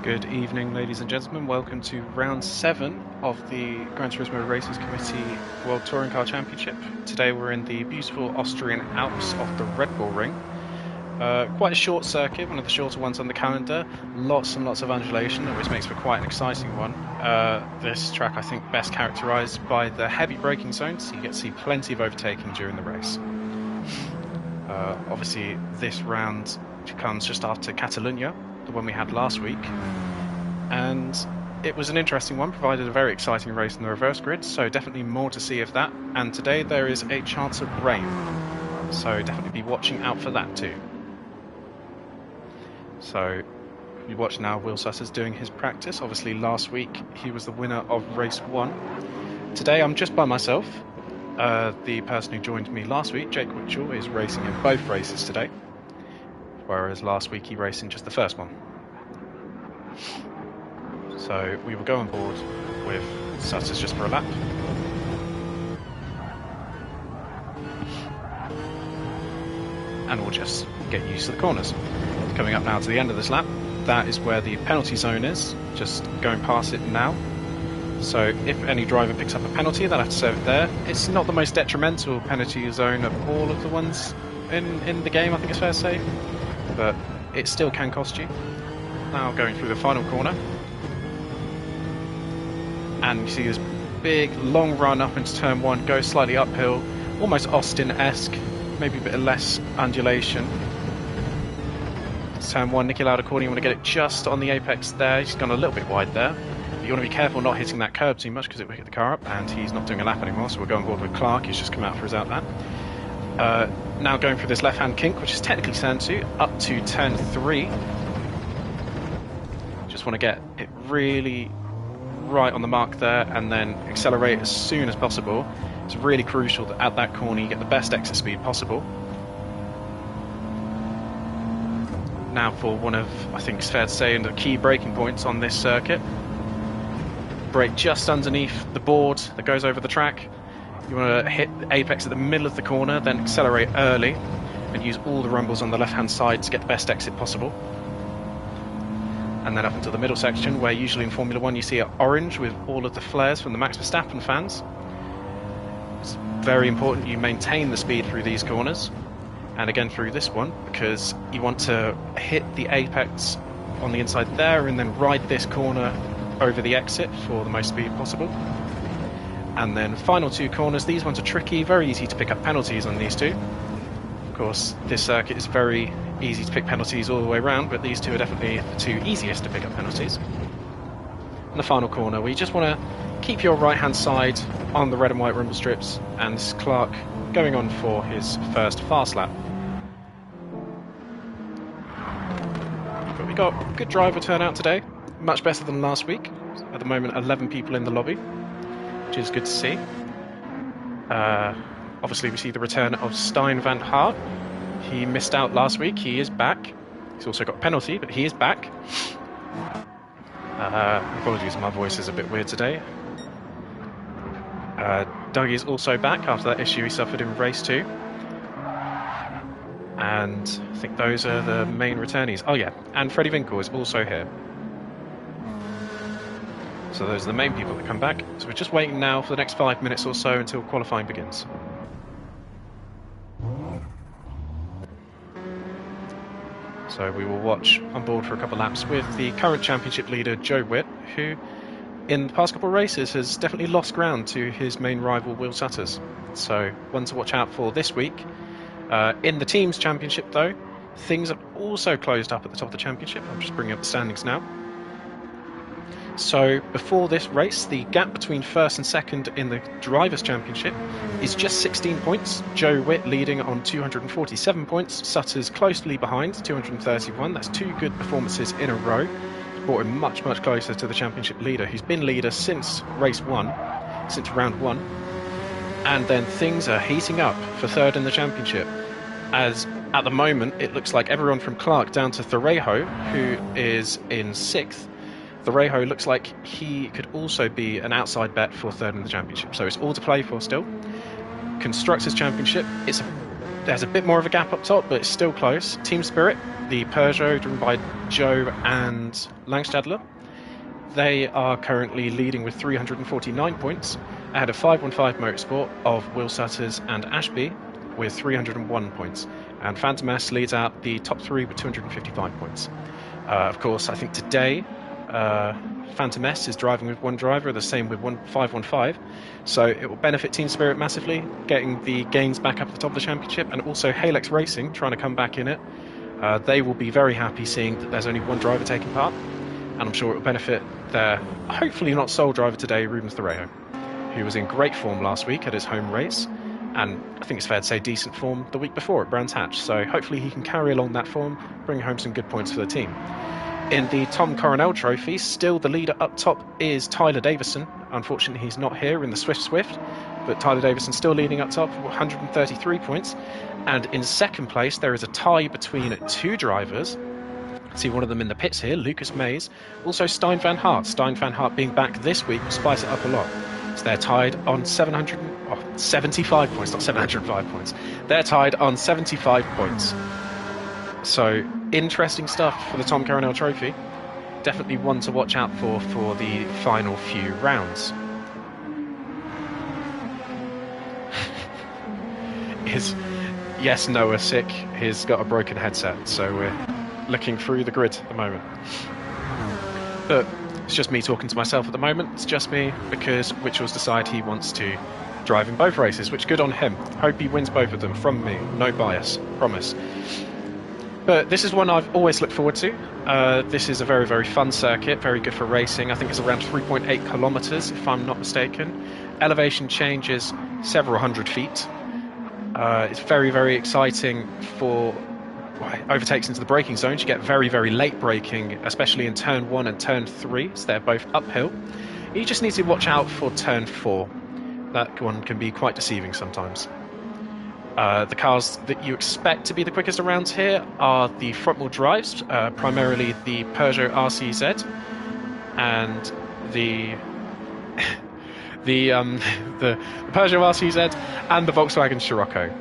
Good evening, ladies and gentlemen. Welcome to round 7 of the Gran Turismo Racers Committee World Touring Car Championship. Today we're in the beautiful Austrian Alps off the Red Bull Ring. Quite a short circuit, one of the shorter ones on the calendar. Lots and lots of undulation, which makes for quite an exciting one. This track, I think, best characterised by the heavy braking zones, so you get to see plenty of overtaking during the race. Obviously, this round comes just after Catalunya, the one we had last week, and it was an interesting one, provided a very exciting race in the reverse grid, so definitely more to see of that. And today there is a chance of rain, so definitely be watching out for that too. So you watch now Will Sutters doing his practice. Obviously last week he was the winner of race 1. Today I'm just by myself. The person who joined me last week, Jake Witchell, is racing in both races today, whereas last week he raced in just the first one. So we will go on board with Sutters just for a lap. And we'll just get used to the corners. Coming up now to the end of this lap, that is where the penalty zone is, just going past it now. So if any driver picks up a penalty, they'll have to serve it there. It's not the most detrimental penalty zone of all of the ones in the game, I think it's fair to say, but it still can cost you. Now going through the final corner, and you see this big long run up into turn 1, goes slightly uphill, almost Austin-esque, maybe a bit less undulation. It's turn 1, Nicky Lauda corner, you want to get it just on the apex there. He's gone a little bit wide there. But you want to be careful not hitting that curb too much because it will hit the car up, and he's not doing a lap anymore, so we'll go on board with Clark. He's just come out for his outlap. Now going through this left-hand kink, which is technically turn 2, up to turn 3. Just want to get it really right on the mark there and then accelerate as soon as possible. It's really crucial that at that corner you get the best exit speed possible. Now for one of, I think it's fair to say, the key braking points on this circuit. Brake just underneath the board that goes over the track. You want to hit the apex at the middle of the corner, then accelerate early and use all the rumbles on the left-hand side to get the best exit possible. And then up into the middle section, where usually in Formula 1 you see it orange with all of the flares from the Max Verstappen fans. It's very important you maintain the speed through these corners, and again through this one, because you want to hit the apex on the inside there and then ride this corner over the exit for the most speed possible. And then final 2 corners, these ones are tricky, very easy to pick up penalties on these 2. Of course, this circuit is very easy to pick penalties all the way around, but these 2 are definitely the 2 easiest to pick up penalties. And the final corner, where you just want to keep your right-hand side on the red and white rumble strips, and this is Clark going on for his first fast lap. But we got good driver turnout today, much better than last week. At the moment, 11 people in the lobby, which is good to see. Obviously we see the return of Stein van Hart. He missed out last week, he is back. He's also got a penalty, but he is back. Apologies, my voice is a bit weird today. Doug is also back after that issue he suffered in race 2. And I think those are the main returnees. Oh yeah, and Freddie Winkle is also here. So those are the main people that come back. So we're just waiting now for the next 5 minutes or so until qualifying begins. So we will watch on board for a couple of laps with the current championship leader, Joe Witt, who in the past couple of races has definitely lost ground to his main rival, Will Sutters. So one to watch out for this week. In the teams championship though, things have also closed up at the top of the championship. I'm just bringing up the standings now. So before this race, the gap between first and second in the Drivers' Championship is just 16 points. Joe Witt leading on 247 points. Sutters closely behind, 231. That's 2 good performances in a row. It's brought him much, much closer to the championship leader, who's been leader since race 1, since round 1. And then things are heating up for third in the championship, as at the moment it looks like everyone from Clark down to Thorejo, who is in 6th, Thorejo looks like he could also be an outside bet for third in the championship. So it's all to play for still. Constructors' Championship, it's a there's a bit more of a gap up top, but it's still close. Team Spirit, the Peugeot driven by Joe and Langstadler, they are currently leading with 349 points, ahead of 515 Motorsport of Will Sutters and Ashby with 301 points. And Phantom S leads out the top three with 255 points. Of course, I think today Phantom S is driving with one driver, the same with 515, so it will benefit Team Spirit massively, getting the gains back up at the top of the championship, and also Halex Racing trying to come back in it. They will be very happy seeing that there's only one driver taking part, and I'm sure it will benefit their hopefully not sole driver today, Rubens Thoreo, who was in great form last week at his home race, and I think it's fair to say decent form the week before at Brands Hatch, so hopefully he can carry along that form, bring home some good points for the team. In the Tom Coronel Trophy, still the leader up top is Tyler Davison. Unfortunately, he's not here in the Swift, but Tyler Davison still leading up top with 133 points. And in second place, there is a tie between two drivers. See one of them in the pits here, Lucas Mays. Also Stein van Hart. Stein van Hart being back this week will spice it up a lot. So they're tied on 75 points, not 705 points. They're tied on 75 points. So, interesting stuff for the Tom Coronel Trophy. Definitely one to watch out for the final few rounds. Yes, Noah sick. He's got a broken headset, so we're looking through the grid at the moment. But it's just me talking to myself at the moment. It's just me because Witchell's decided he wants to drive in both races, which good on him. Hope he wins both of them from me. No bias, promise. But this is one I've always looked forward to. This is a very, very fun circuit, very good for racing. I think it's around 3.8 kilometers, if I'm not mistaken. Elevation changes several hundred feet. It's very, very exciting for overtakes into the braking zones. You get very, very late braking, especially in turn 1 and turn 3, so they're both uphill. You just need to watch out for turn 4. That one can be quite deceiving sometimes. The cars that you expect to be the quickest around here are the front-wheel drives, primarily the Peugeot RCZ and the Peugeot RCZ and the Volkswagen Scirocco.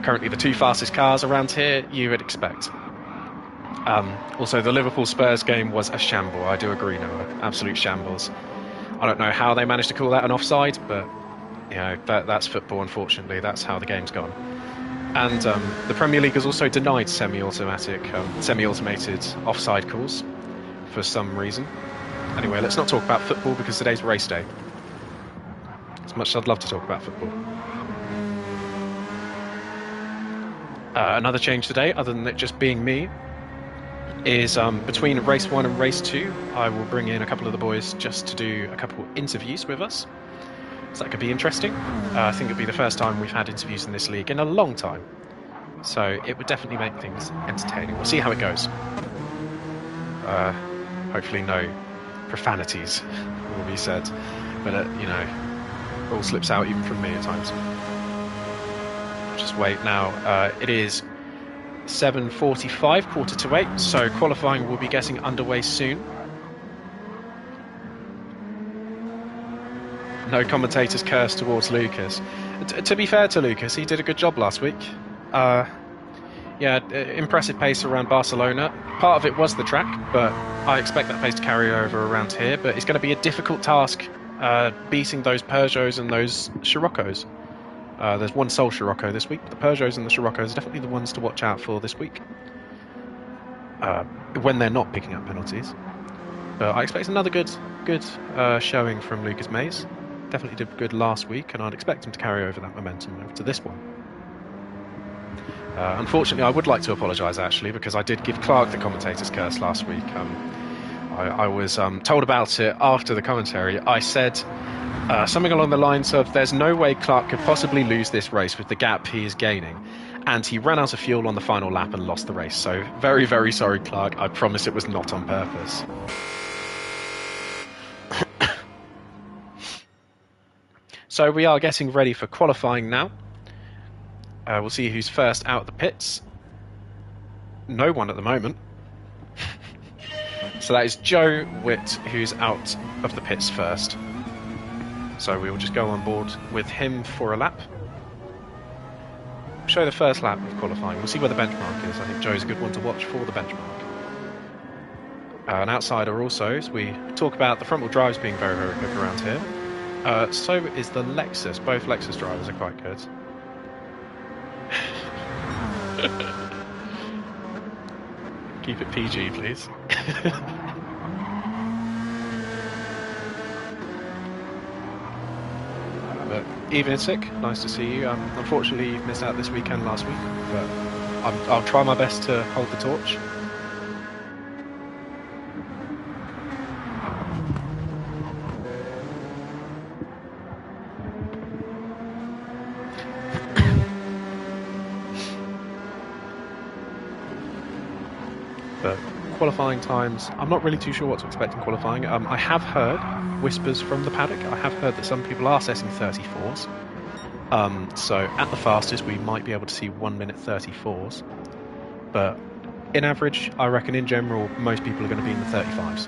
Currently the two fastest cars around here you would expect. Also, the Liverpool Spurs game was a shamble. I do agree, Noah. Absolute shambles. I don't know how they managed to call that an offside, but you know, that's football, unfortunately. That's how the game's gone. And the Premier League has also denied semi-automated offside calls for some reason. Anyway, let's not talk about football because today's race day. As much as I'd love to talk about football. Another change today, other than it just being me, is between race 1 and race 2, I will bring in a couple of the boys just to do a couple interviews with us. So that could be interesting. I think it'll be the first time we've had interviews in this league in a long time. So it would definitely make things entertaining. We'll see how it goes. Hopefully no profanities will be said. But, you know, all slips out even from me at times. Just wait now. It is 7:45, 7:45, so qualifying will be getting underway soon. No commentators curse towards Lucas. To be fair to Lucas, he did a good job last week. Yeah, impressive pace around Barcelona. Part of it was the track, but I expect that pace to carry over around here. But it's going to be a difficult task beating those Peugeots and those Scirocco's. There's one sole Scirocco this week. The Peugeots and the Scirocco's are definitely the ones to watch out for this week. When they're not picking up penalties. But I expect another good showing from Lucas Mays. Definitely did good last week, and I'd expect him to carry over that momentum over to this one. Unfortunately, I would like to apologise, actually, because I did give Clark the commentator's curse last week. I was told about it after the commentary. I said something along the lines of, there's no way Clark could possibly lose this race with the gap he is gaining. And he ran out of fuel on the final lap and lost the race. So very, very sorry, Clark. I promise it was not on purpose. So we are getting ready for qualifying now. We'll see who's first out of the pits. No one at the moment. So that is Joe Witt who's out of the pits first. So we will just go on board with him for a lap. show the first lap of qualifying. We'll see where the benchmark is. I think Joe's a good one to watch for the benchmark. An outsider also, as we talk about the front wheel drives being very, very quick around here. So is the Lexus. Both Lexus drivers are quite good. Keep it PG, please. But Even it's sick, nice to see you. Unfortunately, you've missed out this weekend last week, but I'll try my best to hold the torch. But qualifying times, I'm not really too sure what to expect in qualifying. I have heard whispers from the paddock. I have heard that some people are setting 34s. So at the fastest, we might be able to see 1 minute 34s. But in average, I reckon in general, most people are going to be in the 35s.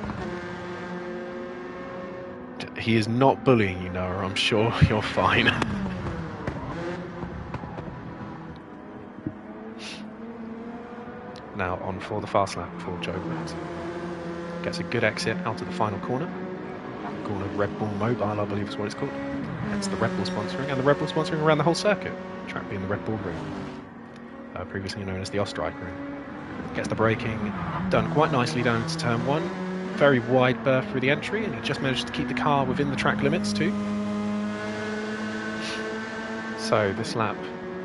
He is not bullying you, Noah. I'm sure you're fine. Now on for the fast lap for Joe Witt. Gets a good exit out of the final corner. Corner Red Bull Mobile, I believe is what it's called. It's the Red Bull sponsoring, and the Red Bull sponsoring around the whole circuit. The track being the Red Bull Ring, previously known as the Austria Ring. Gets the braking done quite nicely down into turn 1. Very wide berth through the entry, and he just managed to keep the car within the track limits too. So this lap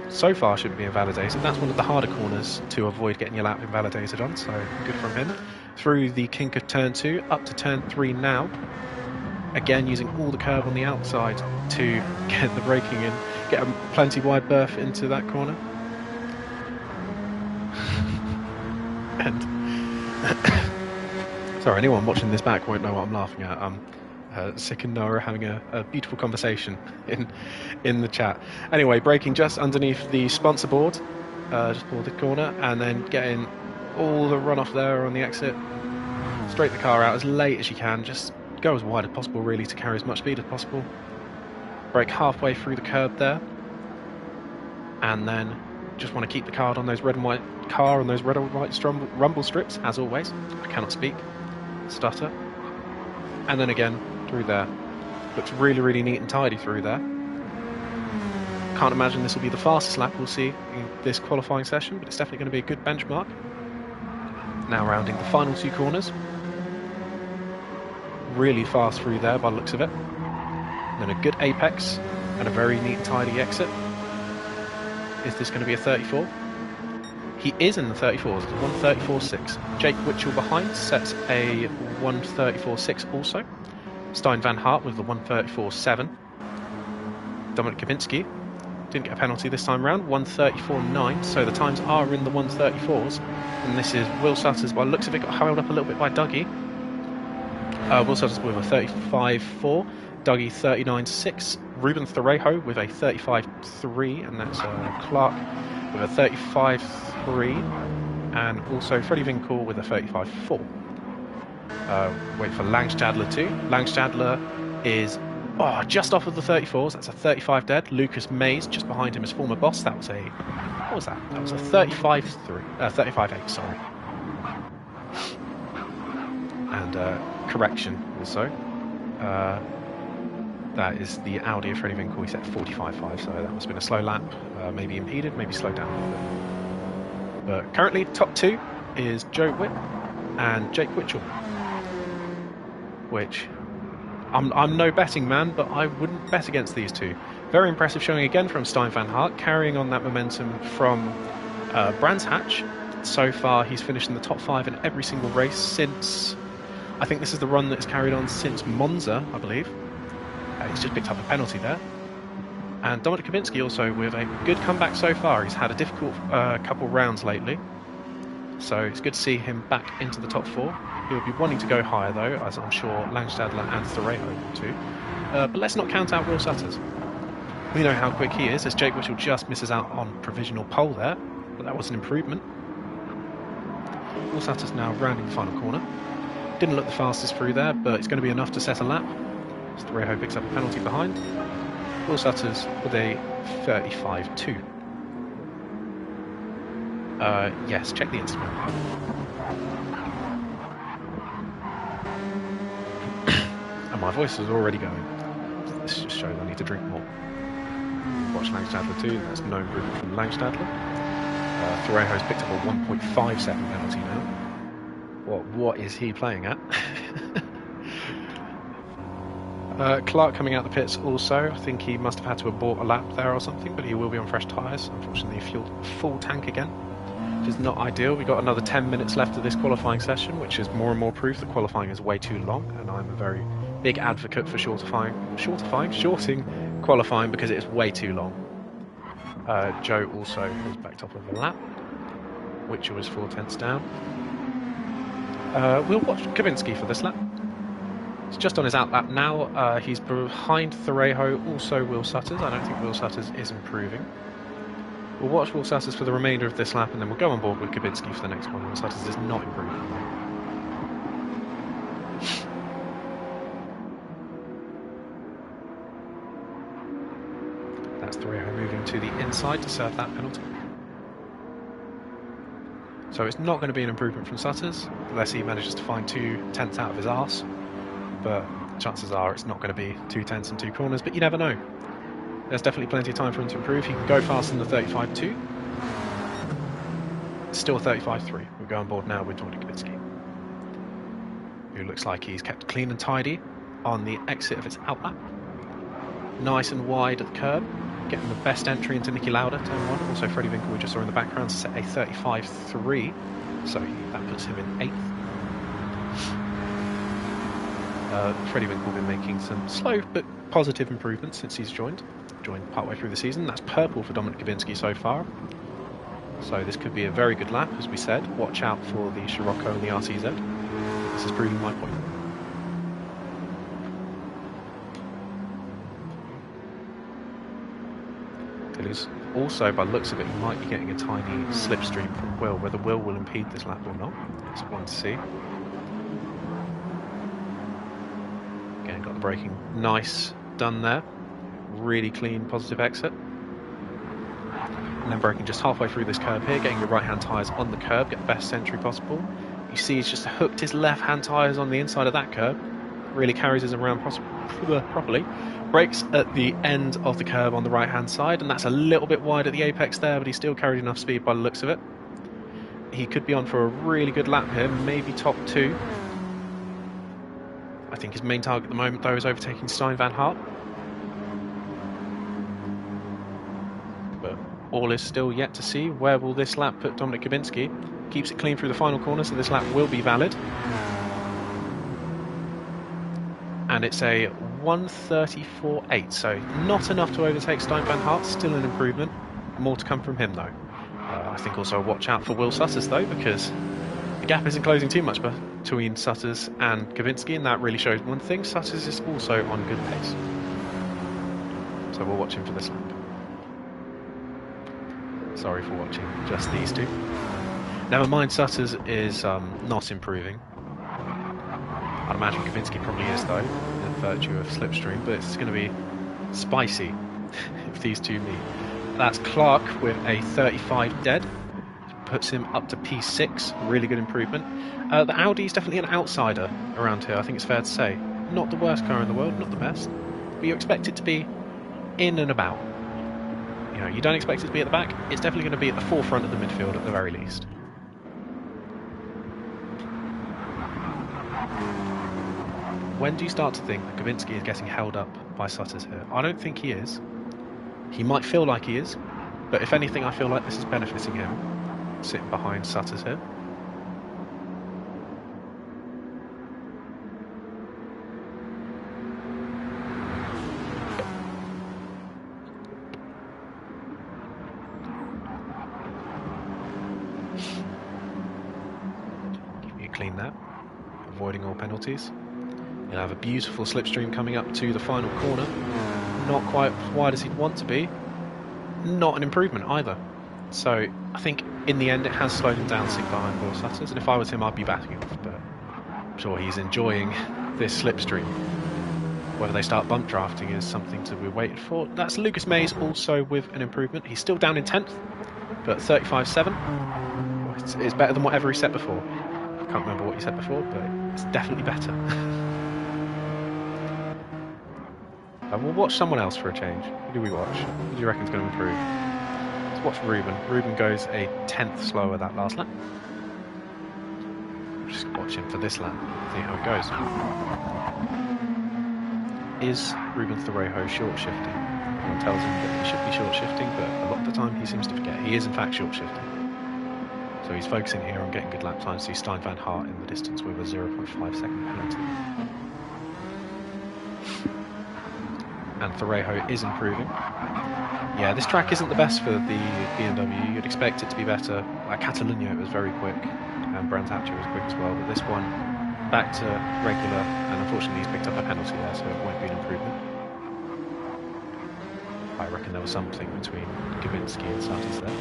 so far shouldn't be invalidated. That's one of the harder corners to avoid getting your lap invalidated on, so good from him. Through the kink of turn 2, up to turn 3 now. Again, using all the curb on the outside to get the braking in, get a plenty wide berth into that corner. And sorry, anyone watching this back won't know what I'm laughing at. Sick and Noah having a beautiful conversation in the chat. Anyway, braking just underneath the sponsor board, just board the corner, and then getting all the runoff there on the exit. Straight the car out as late as you can, just go as wide as possible really to carry as much speed as possible. Brake halfway through the curb there, and then just want to keep the car on those red and white rumble strips as always. I cannot speak, stutter, and then again through there. Looks really, really neat and tidy through there. Can't imagine this will be the fastest lap we'll see in this qualifying session, but it's definitely going to be a good benchmark. Now rounding the final 2 corners. Really fast through there by the looks of it. And then a good apex and a very neat and tidy exit. Is this going to be a 34? He is in the 34s, 134.6. Jake Witchell behind sets a 134.6 also. Stein Van Hart with the 134.7. Dominic Kabinski didn't get a penalty this time round, 134.9, so the times are in the 134s. And this is Will Sutters, by the looks of it, got held up a little bit by Dougie. Will Sutters with a 35.4, Dougie 39.6, Ruben Thorejo with a 35.3, and that's Clark with a 35.3, and also Freddie Winkle with a 35.4. Wait for Langstadler too. Langstadler is just off of the 34s. That's a 35 dead. Lucas Mays just behind him as former boss. That was a what was that? That was a 35.8. Sorry. And correction also. That is the Audi of Freddie Winkle. He set 45.5, so that must have been a slow lap. Maybe impeded, maybe slowed down a little bit. But currently, top 2 is Joe Witt and Jake Witchell. Which, I'm no betting man, but I wouldn't bet against these two. Very impressive showing again from Stein Van Hart, carrying on that momentum from Brands Hatch. So far, he's finished in the top 5 in every single race since, I think this is the run that's carried on since Monza, I believe. He's just picked up a penalty there. And Dominic Kabinski also with a good comeback so far. He's had a difficult couple rounds lately. So it's good to see him back into the top 4. He'll be wanting to go higher though, as I'm sure Langstadler and Thorejo will too. But let's not count out Will Sutters. We know how quick he is, as Jake Witchell just misses out on provisional pole there, but that was an improvement. Will Sutters now rounding the final corner. Didn't look the fastest through there, but it's going to be enough to set a lap. As Thorejo picks up a penalty behind. Will Sutters with a 35.2. Yes, check the instrument. And my voice is already going. This just shows I need to drink more. Watch Langstadler 2, that's no improvement from Langstadler. Thoreau's picked up a 1.5 second penalty now. What is he playing at? Clark coming out the pits also. I think he must have had to abort a lap there or something, but he will be on fresh tyres. Unfortunately, he fueled full tank again, which is not ideal. We've got another 10 minutes left of this qualifying session, which is more and more proof that qualifying is way too long, and I'm a very big advocate for shorting qualifying because it is way too long. Joe also is back top of the lap, which was 4 tenths down. We'll watch Kabinski for this lap. He's just on his out lap now. He's behind Thoreau, also Will Sutters. I don't think Will Sutters is improving. We'll watch Will Sutters for the remainder of this lap, and then we'll go on board with Kabinski for the next one. Will Sutters is not improving. That's Thoreau moving to the inside to serve that penalty. So it's not going to be an improvement from Sutters, unless he manages to find 2 tenths out of his arse. But chances are it's not going to be 2 tenths and 2 corners, but you never know. There's definitely plenty of time for him to improve. He can go faster than the 35.2. Still 35.3. We'll go on board now with Dominic Kabinski, who looks like he's kept clean and tidy on the exit of its outlap. Nice and wide at the curb, getting the best entry into Niki Lauda, turn 1. Also Freddie Winkle, we just saw in the background, set a 35.3, so that puts him in 8th. Freddie Winkle been making some slow but positive improvements since he's joined partway through the season. That's purple for Dominic Kabinski so far. So this could be a very good lap, as we said. Watch out for the Scirocco and the RCZ. This is proving my point. Also, by the looks of it, he might be getting a tiny slipstream from Will. Whether Will impede this lap or not, it's one to see. Again, got the braking nice done there. Really clean, positive exit. And then braking just halfway through this curb here, getting your right-hand tyres on the curb, get the best entry possible. You see he's just hooked his left-hand tyres on the inside of that curb. Really carries us around properly. Brakes at the end of the curb on the right-hand side, and that's a little bit wide at the apex there, but he still carried enough speed by the looks of it. He could be on for a really good lap here, maybe top 2. I think his main target at the moment, though, is overtaking Stein Van Hart. But all is still yet to see. Where will this lap put Dominic Kabinski? Keeps it clean through the final corner, so this lap will be valid. And it's a 1:34.8, so not enough to overtake Stein Van Hart. Still an improvement. More to come from him, though. I think also watch out for Will Sutters, though, because the gap isn't closing too much between Sutters and Kabinski, and that really shows one thing: Sutters is also on good pace. So we'll watch him for this lap. Sorry for watching just these two. Never mind, Sutters is not improving. I'd imagine Kabinski probably is, though, in virtue of slipstream, but it's going to be spicy if these two meet. That's Clark with a 35 dead. Puts him up to P6. Really good improvement. The Audi is definitely an outsider around here, I think it's fair to say. Not the worst car in the world, not the best, but you expect it to be in and about. You know, you don't expect it to be at the back. It's definitely going to be at the forefront of the midfield at the very least. When do you start to think that Kabinski is getting held up by Sutters here? I don't think he is. He might feel like he is, but if anything, I feel like this is benefiting him, sitting behind Sutters here. Give me a clean lap, avoiding all penalties. You'll have a beautiful slipstream coming up to the final corner. Not quite as wide as he'd want to be. Not an improvement either. So I think in the end it has slowed him down, sitting behind Will Sutters. And if I was him, I'd be backing off. But I'm sure he's enjoying this slipstream. Whether they start bump drafting is something to be waited for. That's Lucas Mays also with an improvement. He's still down in 10th, but 35.7. It's better than whatever he set before. I can't remember what he said before, but it's definitely better. We'll watch someone else for a change. Who do we watch? Who do you reckon is going to improve? Let's watch Ruben. Ruben goes a 10th slower that last lap. Just watch him for this lap, see how it goes. Is Ruben Thorejo short shifting? Everyone tells him that he should be short shifting, but a lot of the time he seems to forget. He is in fact short shifting. So he's focusing here on getting good lap times. See Stein van Hart in the distance with a 0.5 second penalty. And Thorejo is improving. Yeah, this track isn't the best for the BMW. You'd expect it to be better. At Catalunya it was very quick, and Brands Hatcher was quick as well, but this one back to regular, and unfortunately he's picked up a penalty there, so it won't be an improvement. I reckon there was something between Gawinski and Satis there.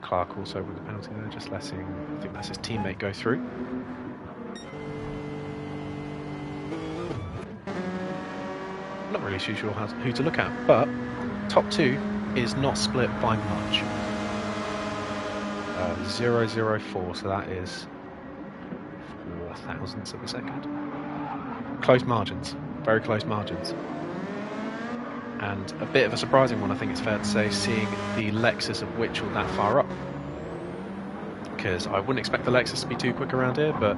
Clark also with the penalty there, just letting, I think that's his teammate, go through. Not really too sure who to look at, but top two is not split by much. 0.004, so that is 4 thousandths of a second. Close margins, very close margins. And a bit of a surprising one, I think it's fair to say, seeing the Lexus of Witchell that far up. Because I wouldn't expect the Lexus to be too quick around here, but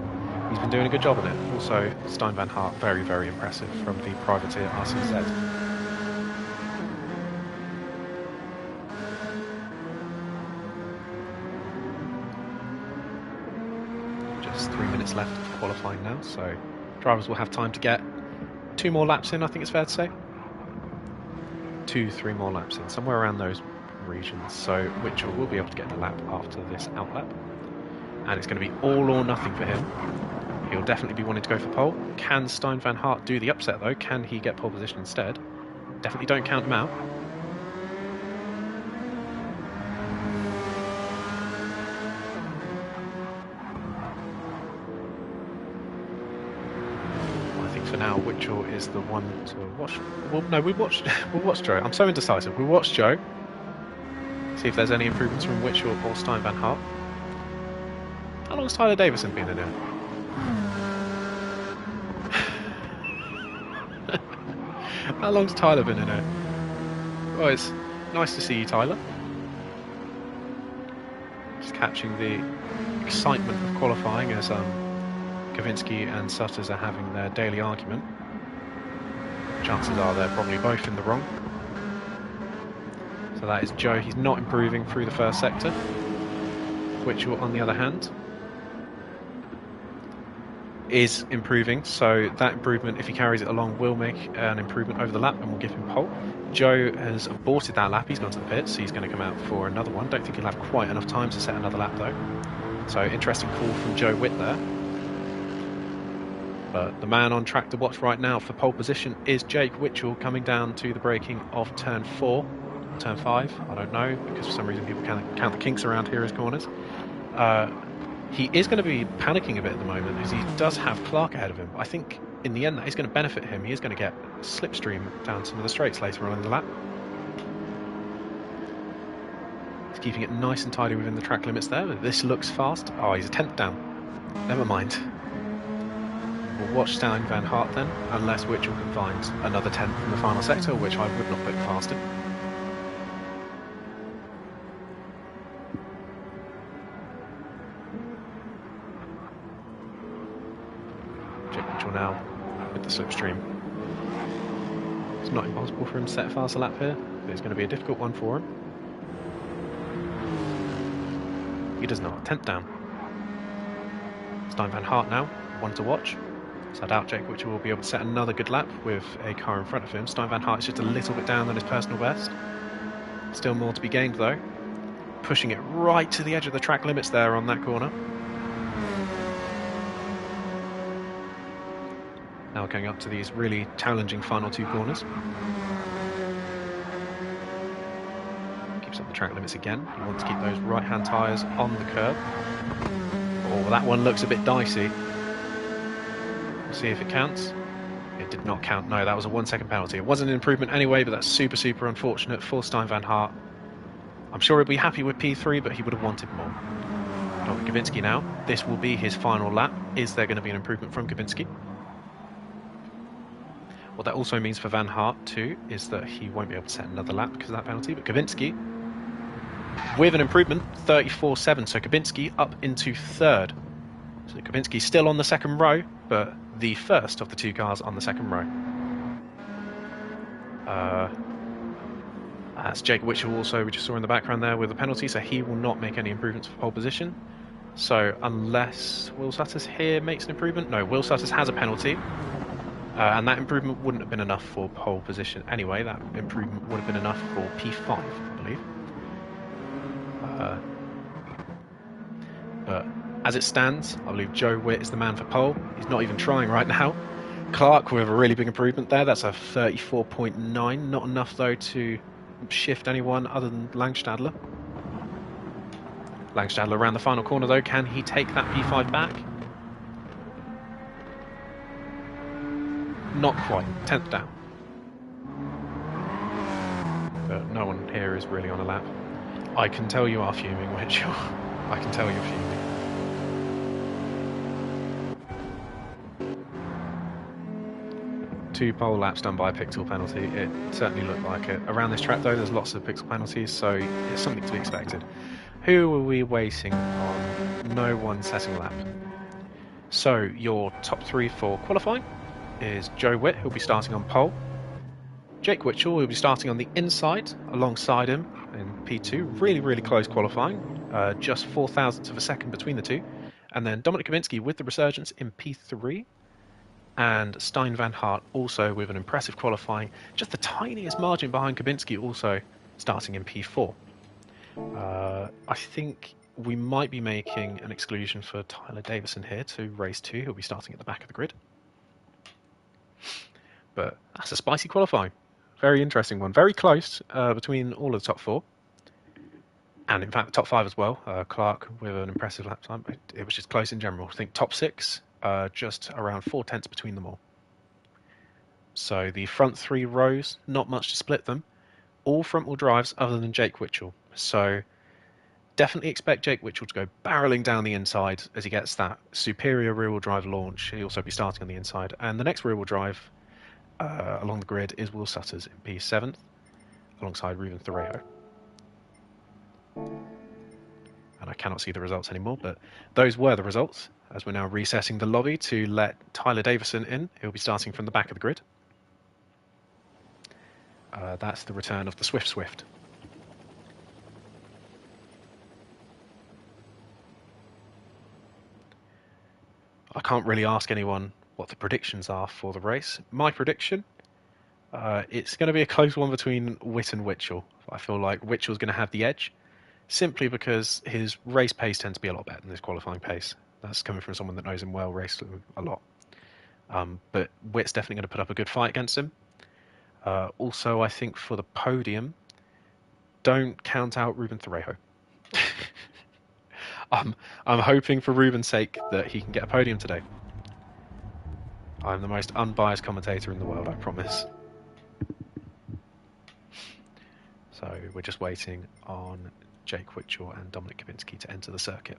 he's been doing a good job on it. Also, Stein van Hart, very, very impressive from the privateer RCZ. Just 3 minutes left of qualifying now, so drivers will have time to get 2 more laps in, I think it's fair to say. 2-3 more laps in, somewhere around those regions. So Witchell will be able to get a lap after this out lap. And it's going to be all or nothing for him. He'll definitely be wanting to go for pole. Can Stein van Hart do the upset though? Can he get pole position instead? Definitely don't count him out. I think for now Witchell is the one to watch. Well, no, we'll watch Joe. I'm so indecisive. We'll watch Joe. See if there's any improvements from Witchell or Stein van Hart. How long has Tyler Davison been in here? How long's Tyler been in here? Well, it's nice to see you, Tyler. Just catching the excitement of qualifying as Gawinski and Sutters are having their daily argument. Chances are they're probably both in the wrong. So that is Joe. He's not improving through the first sector. Witchell, on the other hand, is improving, so that improvement, if he carries it along, will make an improvement over the lap and will give him pole. Joe has aborted that lap, he's gone to the pits, so he's going to come out for another one. Don't think he'll have quite enough time to set another lap though. So interesting call from Joe Witt there. But the man on track to watch right now for pole position is Jake Witchell, coming down to the braking of turn 4, turn 5, I don't know, because for some reason people can't count the kinks around here as corners. He is going to be panicking a bit at the moment because he does have Clark ahead of him. I think in the end that is going to benefit him. He is going to get slipstream down some of the straights later on in the lap. He's keeping it nice and tidy within the track limits there. This looks fast. Oh, he's a 10th down. Never mind. We'll watch Stein van Hart then, unless Witchell can find another 10th in the final sector, which I would not put past him. Now with the slipstream. It's not impossible for him to set a faster lap here, but it's going to be a difficult one for him. He does not. 10th down. Stein van Hart now, one to watch. So I doubt Jake Witchell will be able to set another good lap with a car in front of him. Stein van Hart is just a little bit down than his personal best. Still more to be gained though. Pushing it right to the edge of the track limits there on that corner. Now going up to these really challenging final 2 corners. Keeps up the track limits again. You want to keep those right-hand tyres on the curb. Oh, that one looks a bit dicey. We'll see if it counts. It did not count. No, that was a 1 second penalty. It wasn't an improvement anyway, but that's super, super unfortunate for Stein van Hart. I'm sure he'll be happy with P3, but he would have wanted more. Dominic Gawinski now. This will be his final lap. Is there going to be an improvement from Gawinski? What that also means for Van Aert too is that he won't be able to set another lap because of that penalty. But Gawinski, with an improvement, 34.7. So Gawinski up into third. So Gawinski still on the second row, but the first of the two cars on the second row. That's Jake Witchell also, we just saw in the background there with the penalty, so he will not make any improvements for pole position. So unless Will Sutters here makes an improvement, no, Will Sutters has a penalty, and that improvement wouldn't have been enough for pole position anyway. That improvement would have been enough for P5, I believe. But as it stands, I believe Joe Witt is the man for pole. He's not even trying right now. Clark with a really big improvement there. That's a 34.9. Not enough though to shift anyone other than Langstadler. Langstadler around the final corner though. Can he take that P5 back? Not quite. 10th down. But no one here is really on a lap. I can tell you are fuming, Witchell. I can tell you're fuming. Two pole laps done by a pixel penalty. It certainly looked like it. Around this track though, there's lots of pixel penalties, so it's something to be expected. Who are we waiting on? No one setting a lap. So your top three for qualifying is Joe Witt, who'll be starting on pole. Jake Witchell will be starting on the inside alongside him in P2. Really, really close qualifying. Just 4 thousandths of a second between the two. And then Dominic Gawinski with the resurgence in P3. And Stein Van Aert also with an impressive qualifying, just the tiniest margin behind Gawinski, also starting in P4. I think we might be making an exclusion for Tyler Davison here to race 2. He'll be starting at the back of the grid. But that's a spicy qualifying. Very interesting one. Very close between all of the top 4. And in fact the top 5 as well. Clark with an impressive lap time. It was just close in general. I think top 6. Just around 4 tenths between them all. So the front 3 rows, not much to split them. All front wheel drives other than Jake Witchell. So definitely expect Jake Witchell to go barreling down the inside as he gets that superior rear wheel drive launch. He'll also be starting on the inside. And the next rear wheel drive along the grid is Will Sutters in P7th alongside Ruben Thoreo. And I cannot see the results anymore, but those were the results. As we're now resetting the lobby to let Tyler Davison in. He'll be starting from the back of the grid. That's the return of the Swift. I can't really ask anyone what the predictions are for the race. My prediction, it's going to be a close one between Witt and Witchell. I feel like Witchell's going to have the edge, simply because his race pace tends to be a lot better than his qualifying pace. That's coming from someone that knows him well, raced him a lot. But Witt's definitely going to put up a good fight against him. Also, I think for the podium, don't count out Ruben Thoreo. I'm hoping for Ruben's sake that he can get a podium today. I'm the most unbiased commentator in the world, I promise. So we're just waiting on Jake Witchell and Dominic Gawinski to enter the circuit.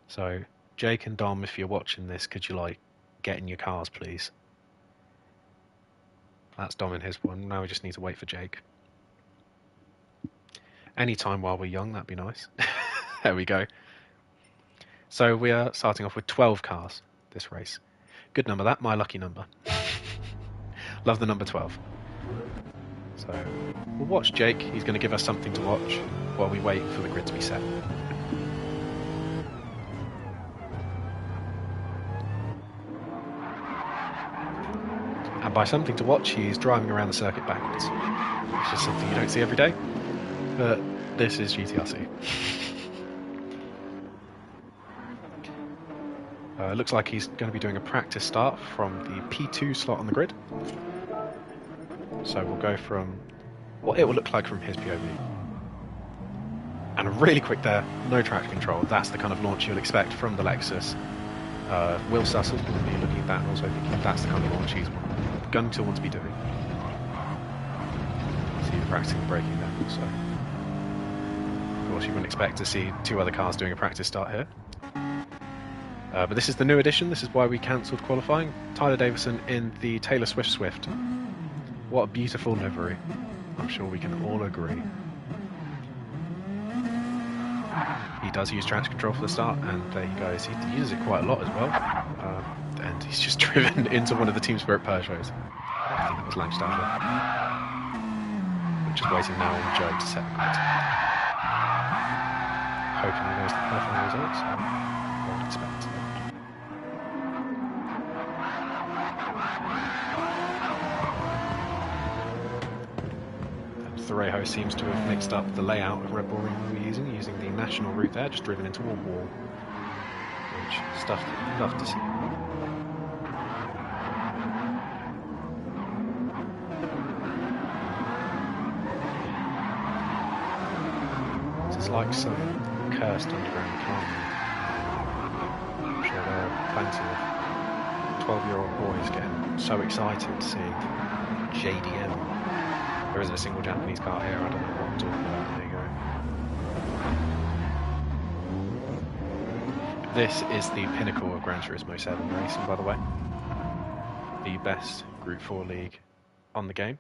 So, Jake and Dom, if you're watching this, could you, get in your cars, please? That's Dom in his one. Now we just need to wait for Jake. Any time while we're young, that'd be nice. There we go. So we are starting off with 12 cars this race. Good number, that. My lucky number. Love the number 12. So, we'll watch Jake. He's going to give us something to watch while we wait for the grid to be set. And by something to watch, he's driving around the circuit backwards. It's just something you don't see every day. But this is GTRC. It looks like he's going to be doing a practice start from the P2 slot on the grid. So we'll go from what it will look like from his POV. And really quick there, no traction control. That's the kind of launch you'll expect from the Lexus. Will Sussel will be looking at that and also thinking that's the kind of launch he's going to want to be doing. practicing braking there also. Of course, you wouldn't expect to see two other cars doing a practice start here. But this is the new edition, this is why we cancelled qualifying. Tyler Davison in the Taylor Swift. What a beautiful livery. I'm sure we can all agree. He does use traction control for the start, and there he goes. He uses it quite a lot as well. And he's just driven into one of the Team Spirit Peugeots. I think that was Langstadler. We're just waiting now on Joe to set the grid. Hoping he knows the qualifying results. I would expect. Thorejo seems to have mixed up the layout of Red Bull Ring we were using the national route there, just driven into a wall. Which stuff that you'd love to see. This is like some cursed underground climbing. I'm sure there are plenty of 12-year-old boys getting so excited seeing JDM. There isn't a single Japanese car here, I don't know what I'm talking about, there you go. This is the pinnacle of Gran Turismo 7 racing, by the way. The best Group 4 league on the game.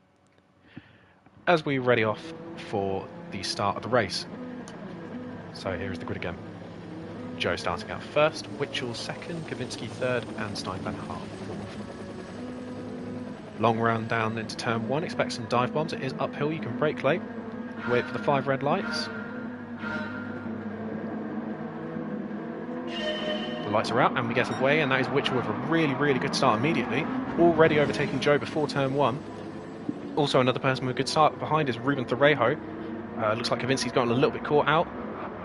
As we ready off for the start of the race. So here's the grid again. Joe starting out first, Witchell second, Kavinsky third, and Stein van Hart fourth. Long run down into turn 1, expect some dive bombs. It is uphill, you can brake late. Wait for the 5 red lights. The lights are out and we get away, and that is Witchell with a really, really good start immediately. Already overtaking Joe before turn 1. Also another person with a good start behind is Ruben Thorejo. Looks like Kavinsky's gotten a little bit caught out.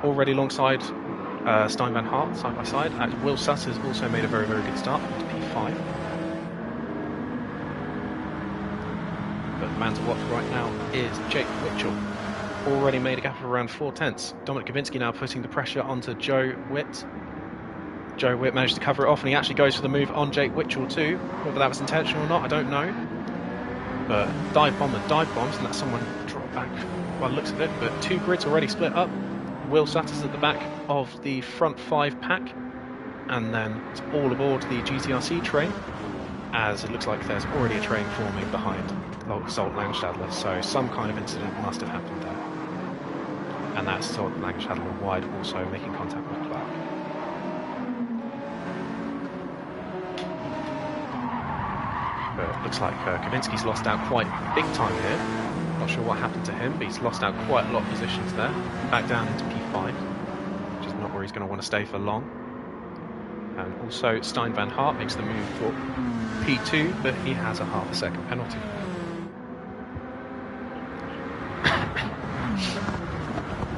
Already alongside Stein van Hart, side by side. And Will Sutter's also made a very, very good start into P5. But the man to watch right now is Jake Witchell. Already made a gap of around 4 tenths. Dominic Kavinsky now putting the pressure onto Joe Witt. Joe Witt managed to cover it off, and he actually goes for the move on Jake Witchell too. Whether that was intentional or not, I don't know. But dive bombs, and that's someone dropped back by the looks of it. But 2 grids already split up. Will Sutter's at the back of the front 5 pack. And then it's all aboard the GTRC train, as it looks like there's already a train forming behind Zolt Langstadler, so some kind of incident must have happened there. And that's Zolt Langstadler wide also making contact with Clark. But it looks like Kavinsky's lost out quite big time here. Not sure what happened to him, but he's lost out quite a lot of positions there. Back down into P5, which is not where he's going to want to stay for long. And also Stein van Hart makes the move for P2, but he has a half a second penalty.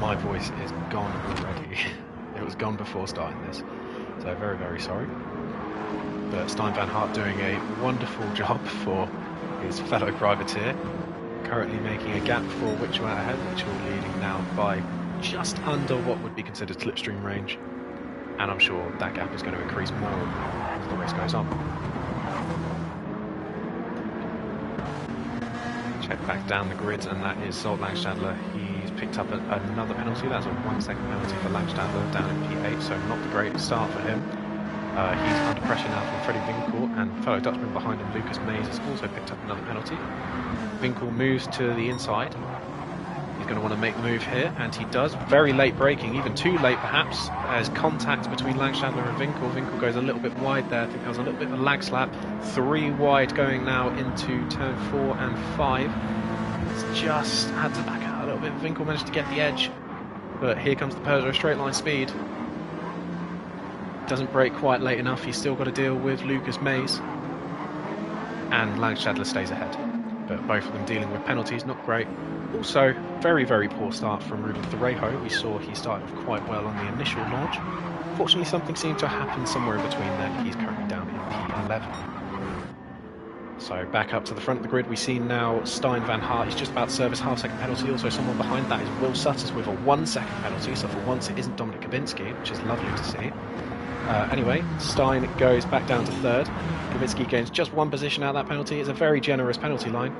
My voice is gone already. It was gone before starting this, so very, very sorry. But Stein van Hart doing a wonderful job for his fellow privateer, currently making a gap for Witchell out ahead, Witchell leading now by just under what would be considered slipstream range. And I'm sure that gap is going to increase more as the race goes on. Check back down the grids, and that is Zolt Langstadler. He's picked up another penalty. That's a 1 second penalty for Langstadler down in P8, so not the greatest start for him. He's under pressure now from Freddie Winkel, and fellow Dutchman behind him, Lucas Mays, has also picked up another penalty. Winkel moves to the inside. He's going to want to make the move here, and he does. Very late braking, even too late perhaps. There's contact between Langstadler and Winkel. Winkel goes a little bit wide there. I think there was a little bit of a lag slap. 3 wide going now into turn 4 and 5. It's just had to back out a little bit. Winkel managed to get the edge, but here comes the Peugeot straight line speed. Doesn't brake quite late enough. He's still got to deal with Lucas Mays, and Langstadler stays ahead. But both of them dealing with penalties, not great. Also, very, very poor start from Ruben Thorejo. We saw he started off quite well on the initial launch. Fortunately, something seemed to happen somewhere in between then. He's currently down in P11. So back up to the front of the grid, we see now Stein van Hart. He's just about to service half-second penalty. Also, someone behind that is Will Sutters with a 1 second penalty. So for once, it isn't Dominic Kavinsky, which is lovely to see. Anyway, Stein goes back down to 3rd. Kavinsky gains just 1 position out of that penalty. It's a very generous penalty line.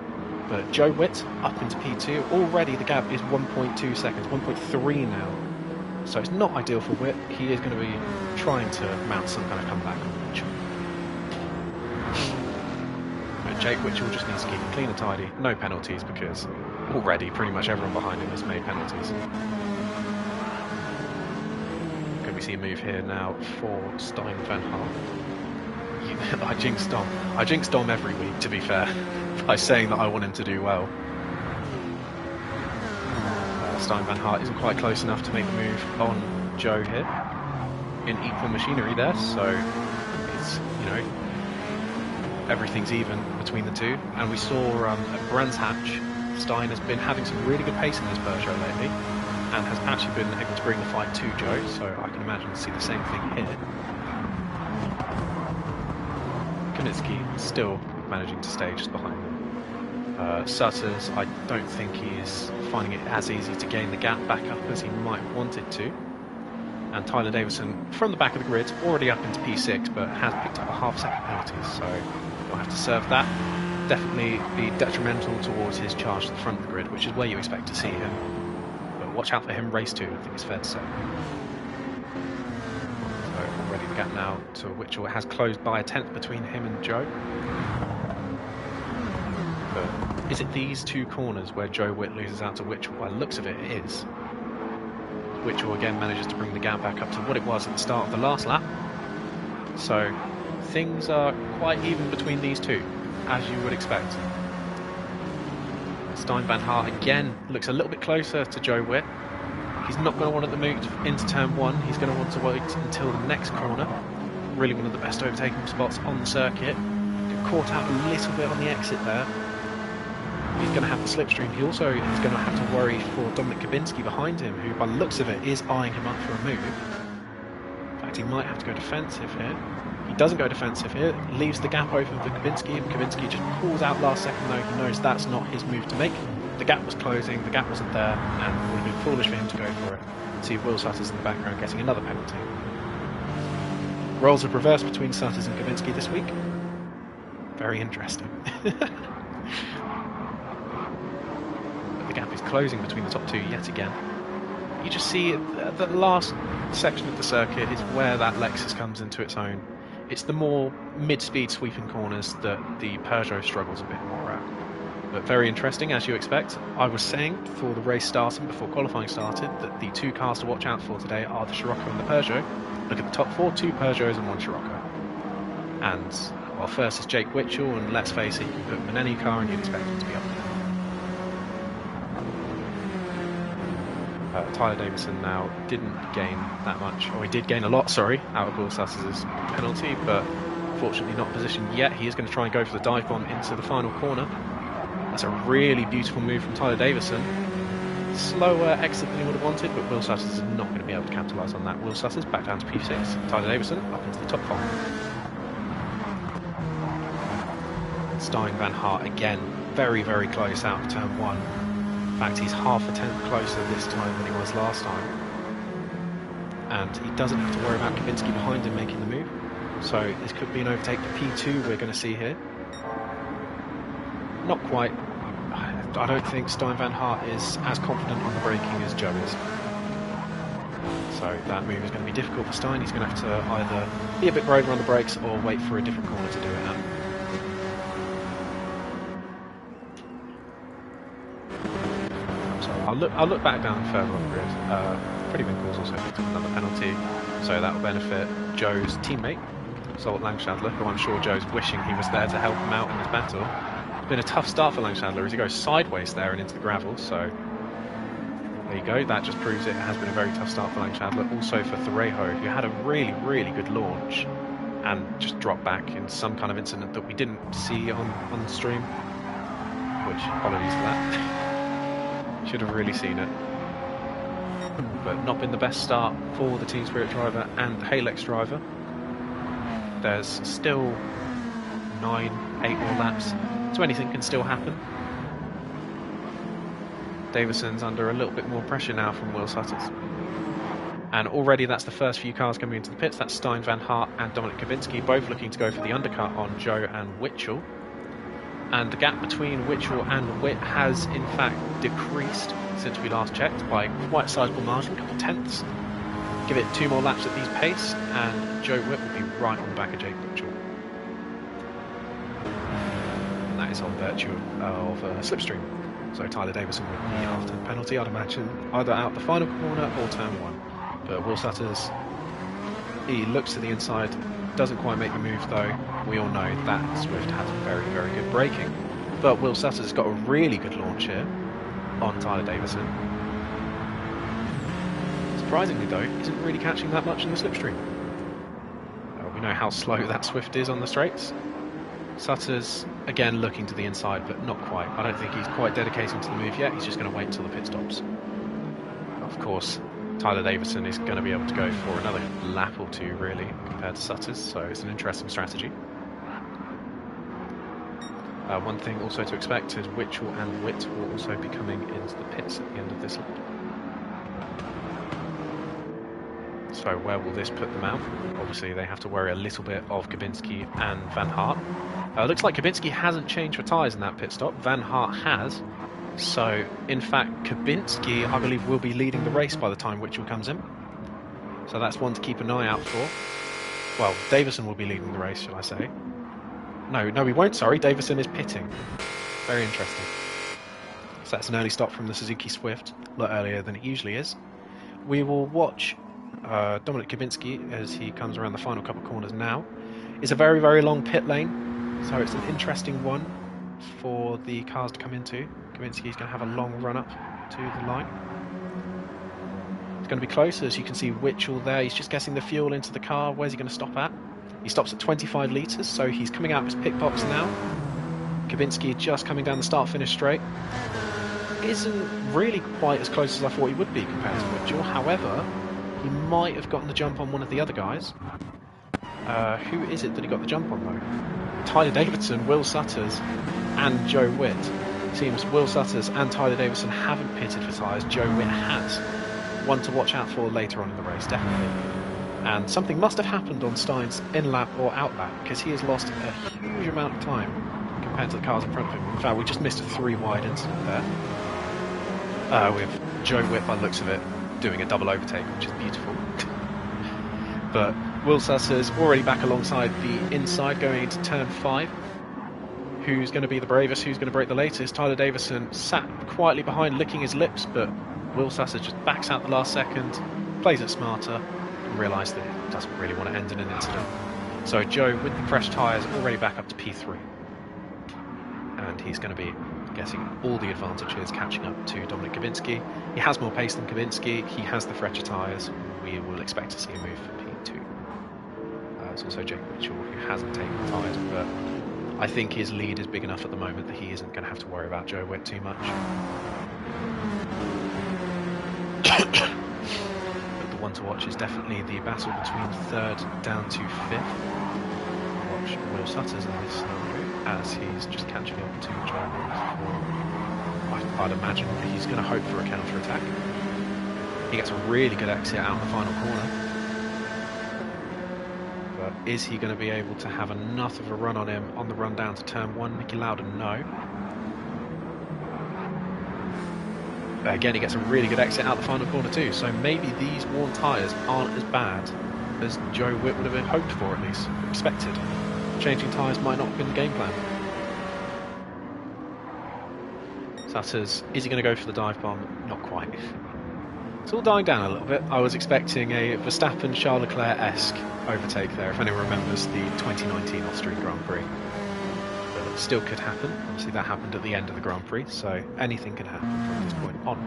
But Joe Witt up into P2. Already the gap is 1.2 seconds, 1.3 now. So it's not ideal for Witt. He is going to be trying to mount some kind of comeback on Mitchell. But Jake Mitchell just needs to keep it clean and tidy. No penalties, because already pretty much everyone behind him has made penalties. Can we see a move here now for Stein van Hart? I jinxed Dom. I jinx Dom every week, to be fair, by saying that I want him to do well. Stein van Hart isn't quite close enough to make the move on Joe here. In equal machinery there, so it's, you know, everything's even between the two. And we saw at Brands Hatch, Stein has been having some really good pace in this Peugeot lately, and has actually been able to bring the fight to Joe, so I can imagine to see the same thing here. Kaminsky still managing to stay just behind them. Sutters, I don't think he is finding it as easy to gain the gap back up as he might want it to. And Tyler Davison, from the back of the grid, already up into P6, but has picked up a half-second penalty, so you'll have to serve that. Definitely be detrimental towards his charge to the front of the grid, which is where you expect to see him. But watch out for him race 2, I think it's fair to say. So already the gap now to Witchell has closed by a tenth between him and Joe. But is it these two corners where Joe Witt loses out to Witchell? By the looks of it, it is. Witchell again manages to bring the gap back up to what it was at the start of the last lap. So things are quite even between these two, as you would expect. Stein van Hart again looks a little bit closer to Joe Witt. He's not going to want to move into turn 1. He's going to want to wait until the next corner. Really one of the best overtaking spots on the circuit. Got caught out a little bit on the exit there. He's going to have the slipstream. He also is going to have to worry for Dominic Kabinski behind him, who by the looks of it is eyeing him up for a move. In fact, he might have to go defensive here. He doesn't go defensive here, leaves the gap open for Kabinski, and Kabinski just pulls out last second, though he knows that's not his move to make. The gap was closing, the gap wasn't there, and it would have been foolish for him to go for it. See Will Sutters in the background getting another penalty. Roles have reversed between Sutters and Kabinski this week. Very interesting. The gap is closing between the top two yet again. You just see the last section of the circuit is where that Lexus comes into its own. It's the more mid-speed sweeping corners that the Peugeot struggles a bit more at. But very interesting, as you expect. I was saying before the race started, before qualifying started, that the two cars to watch out for today are the Scirocco and the Peugeot. Look at the top 4, 2 Peugeots and 1 Scirocco. And, well, first is Jake Witchell, and let's face it, you can put him in any car and you'd expect him to be up there. Tyler Davison now didn't gain that much, or he did gain a lot, sorry, out of Will Sutters' penalty, but fortunately not positioned yet. He is going to try and go for the dive bomb into the final corner. That's a really beautiful move from Tyler Davison. Slower exit than he would have wanted, but Will Sutters is not going to be able to capitalise on that. Will Sutters back down to P6. Tyler Davison up into the top 5. Stein van Hart again, very, very close out of turn 1. In fact, he's half a tenth closer this time than he was last time. And he doesn't have to worry about Kabinski behind him making the move. So this could be an overtake to P2 we're going to see here. Not quite. I don't think Stein van Hart is as confident on the braking as Joe is. So that move is going to be difficult for Stein. He's going to have to either be a bit braver on the brakes or wait for a different corner to do it now. I'll look back down further on the grid. Freddie Winkles also picked up another penalty, so that will benefit Joe's teammate, Zolt Langschadler, who I'm sure Joe's wishing he was there to help him out in this battle. It's been a tough start for Langschadler as he goes sideways there and into the gravel, so there you go, that just proves it has been a very tough start for Langschadler. Also for Thorejo, who had a really, really good launch and just dropped back in some kind of incident that we didn't see on the stream, which, apologies for that. Should have really seen it. But not been the best start for the Team Spirit driver and Halex driver. There's still 8 more laps, so anything can still happen. Davison's under a little bit more pressure now from Will Sutters. And already that's the first few cars coming into the pits. That's Stein van Hart and Dominic Kabinski, both looking to go for the undercut on Joe and Witchell. and the gap between Witchell and Witt has in fact decreased since we last checked by quite a sizable margin, a couple of tenths. Give it 2 more laps at these pace, and Joe Witt will be right on the back of Jake Witchell. And that is on virtue of slipstream. So Tyler Davison with the half-turn penalty, I'd imagine, either out the final corner or turn 1. But Will Sutters, he looks to the inside, doesn't quite make the move though. We all know that Swift has very, very good braking. But Will Sutters has got a really good launch here on Tyler Davison. Surprisingly though, isn't really catching that much in the slipstream. We know how slow that Swift is on the straights. Sutters, again, looking to the inside, but not quite. I don't think he's quite dedicating to the move yet. He's just going to wait until the pit stops. Of course, Tyler Davison is going to be able to go for another lap or 2, really, compared to Sutters, so it's an interesting strategy. One thing also to expect is Witchell and Witt will also be coming into the pits at the end of this lap. So where will this put them out? Obviously they have to worry a little bit of Gabinski and Van Hart. Looks like Gabinski hasn't changed for tyres in that pit stop. Van Hart has. So in fact Gabinski, I believe, will be leading the race by the time Witchell comes in. So that's one to keep an eye out for. Well, Davison will be leading the race, shall I say. No, we won't, sorry. Davison is pitting. Very interesting. So that's an early stop from the Suzuki Swift, a lot earlier than it usually is. We will watch Dominic Gabinski as he comes around the final couple of corners now. It's a very, very long pit lane, so it's an interesting one for the cars to come into. Gabinski is going to have a long run up to the line. It's going to be close, as you can see Witchell there. He's just getting the fuel into the car. Where's he going to stop at? He stops at 25 litres, so he's coming out of his pit box now. Gabinski just coming down the start-finish straight. Isn't really quite as close as I thought he would be compared to Witchell. However, he might have gotten the jump on one of the other guys. Who is it that he got the jump on though? Tyler Davison, Will Sutters and Joe Witt. It seems Will Sutters and Tyler Davison haven't pitted for tyres. Joe Witt has. One to watch out for later on in the race, definitely. And something must have happened on Stein's in-lap or out-lap, because he has lost a huge amount of time compared to the cars in front of him. In fact, we just missed a 3-wide incident there. With Joe Witt, by the looks of it, doing a double overtake, which is beautiful. But Will Sutters already back alongside the inside going into turn 5. Who's going to be the bravest? Who's going to break the latest? Tyler Davison sat quietly behind, licking his lips, but Will Sutters just backs out the last second, plays it smarter, and realised that he doesn't really want to end in an incident. So Joe, with the fresh tyres, already back up to P3. And he's going to be getting all the advantages, catching up to Dominic Gabinski. He has more pace than Gabinski, he has the fresher tyres. We will expect to see a move for P2. There's also Jake Mitchell, who hasn't taken the tyres, but I think his lead is big enough at the moment that he isn't going to have to worry about Joe Witt too much. But the one to watch is definitely the battle between 3rd down to 5th. Watch Will Sutters in this scenario as he's just catching up to Joe Witt. I'd imagine that he's going to hope for a counter-attack. He gets a really good exit out in the final corner. But is he going to be able to have enough of a run on him on the run down to turn 1? Nicky Loudon, no. But again, he gets a really good exit out the final corner too, so maybe these worn tyres aren't as bad as Joe Witt would have hoped for, at least, expected. Changing tyres might not have been the game plan. Sutters, is he going to go for the dive bomb? Not quite. It's all dying down a little bit. I was expecting a Verstappen-Charles Leclerc-esque overtake there, if anyone remembers the 2019 Austrian Grand Prix. But it still could happen. Obviously that happened at the end of the Grand Prix, so anything can happen from this point on.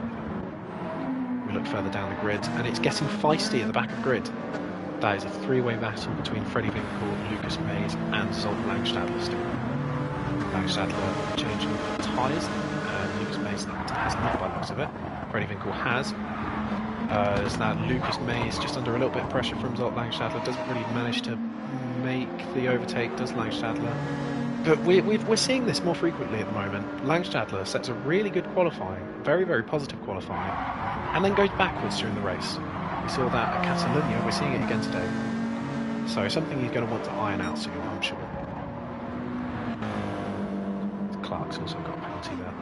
We look further down the grid, and it's getting feisty at the back of the grid. That is a 3-way battle between Freddie Winkle, Lucas Mays, and Zolt Langstadler still. Langstadler changing the tyres, and Lucas Mays has not by the looks of it. Freddie Winkle has. Is that Lucas Mays just under a little bit of pressure from Zolt Langstadler, doesn't really manage to make the overtake, does Langstadler. But we're seeing this more frequently at the moment. Langstadler sets a really good qualifying, very, very positive qualifying, and then goes backwards during the race. We saw that at Catalonia, we're seeing it again today. So something he's going to want to iron out soon, I'm sure. Clark's also got a penalty there.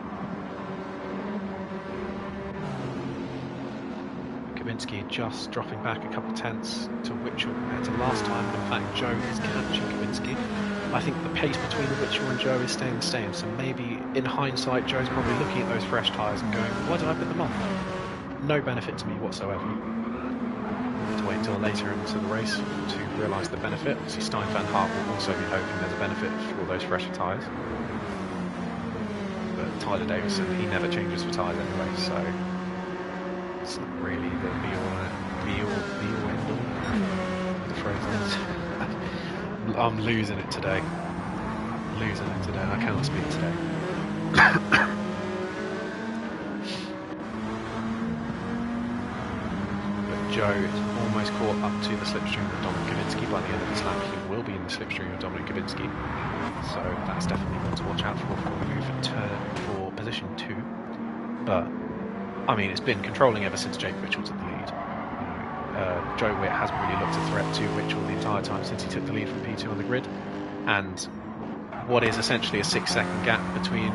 Kubinski just dropping back a couple tenths to Witchell compared to last time. In fact, Joe is catching Kubinski. I think the pace between Witchell and Joe is staying the same, so maybe in hindsight Joe's probably looking at those fresh tyres and going, why did I put them on? No benefit to me whatsoever. To wait until later into the race to realise the benefit. Obviously Stein van Hart will also be hoping there's a benefit for those fresher tyres. But Tyler Davison, he never changes for tyres anyway, so it's not really the be-all end-all. The phrase is. I'm losing it today. I cannot speak today. But Joe is almost caught up to the slipstream of Dominic Kubinski. By the end of this lap, he will be in the slipstream of Dominic Kubinski. So that's definitely one to watch out for before we move for position 2. But I mean, it's been controlling ever since Jake Witchell took the lead. Joe Witt hasn't really looked a threat to Witchell the entire time since he took the lead from P2 on the grid. And what is essentially a 6-second gap between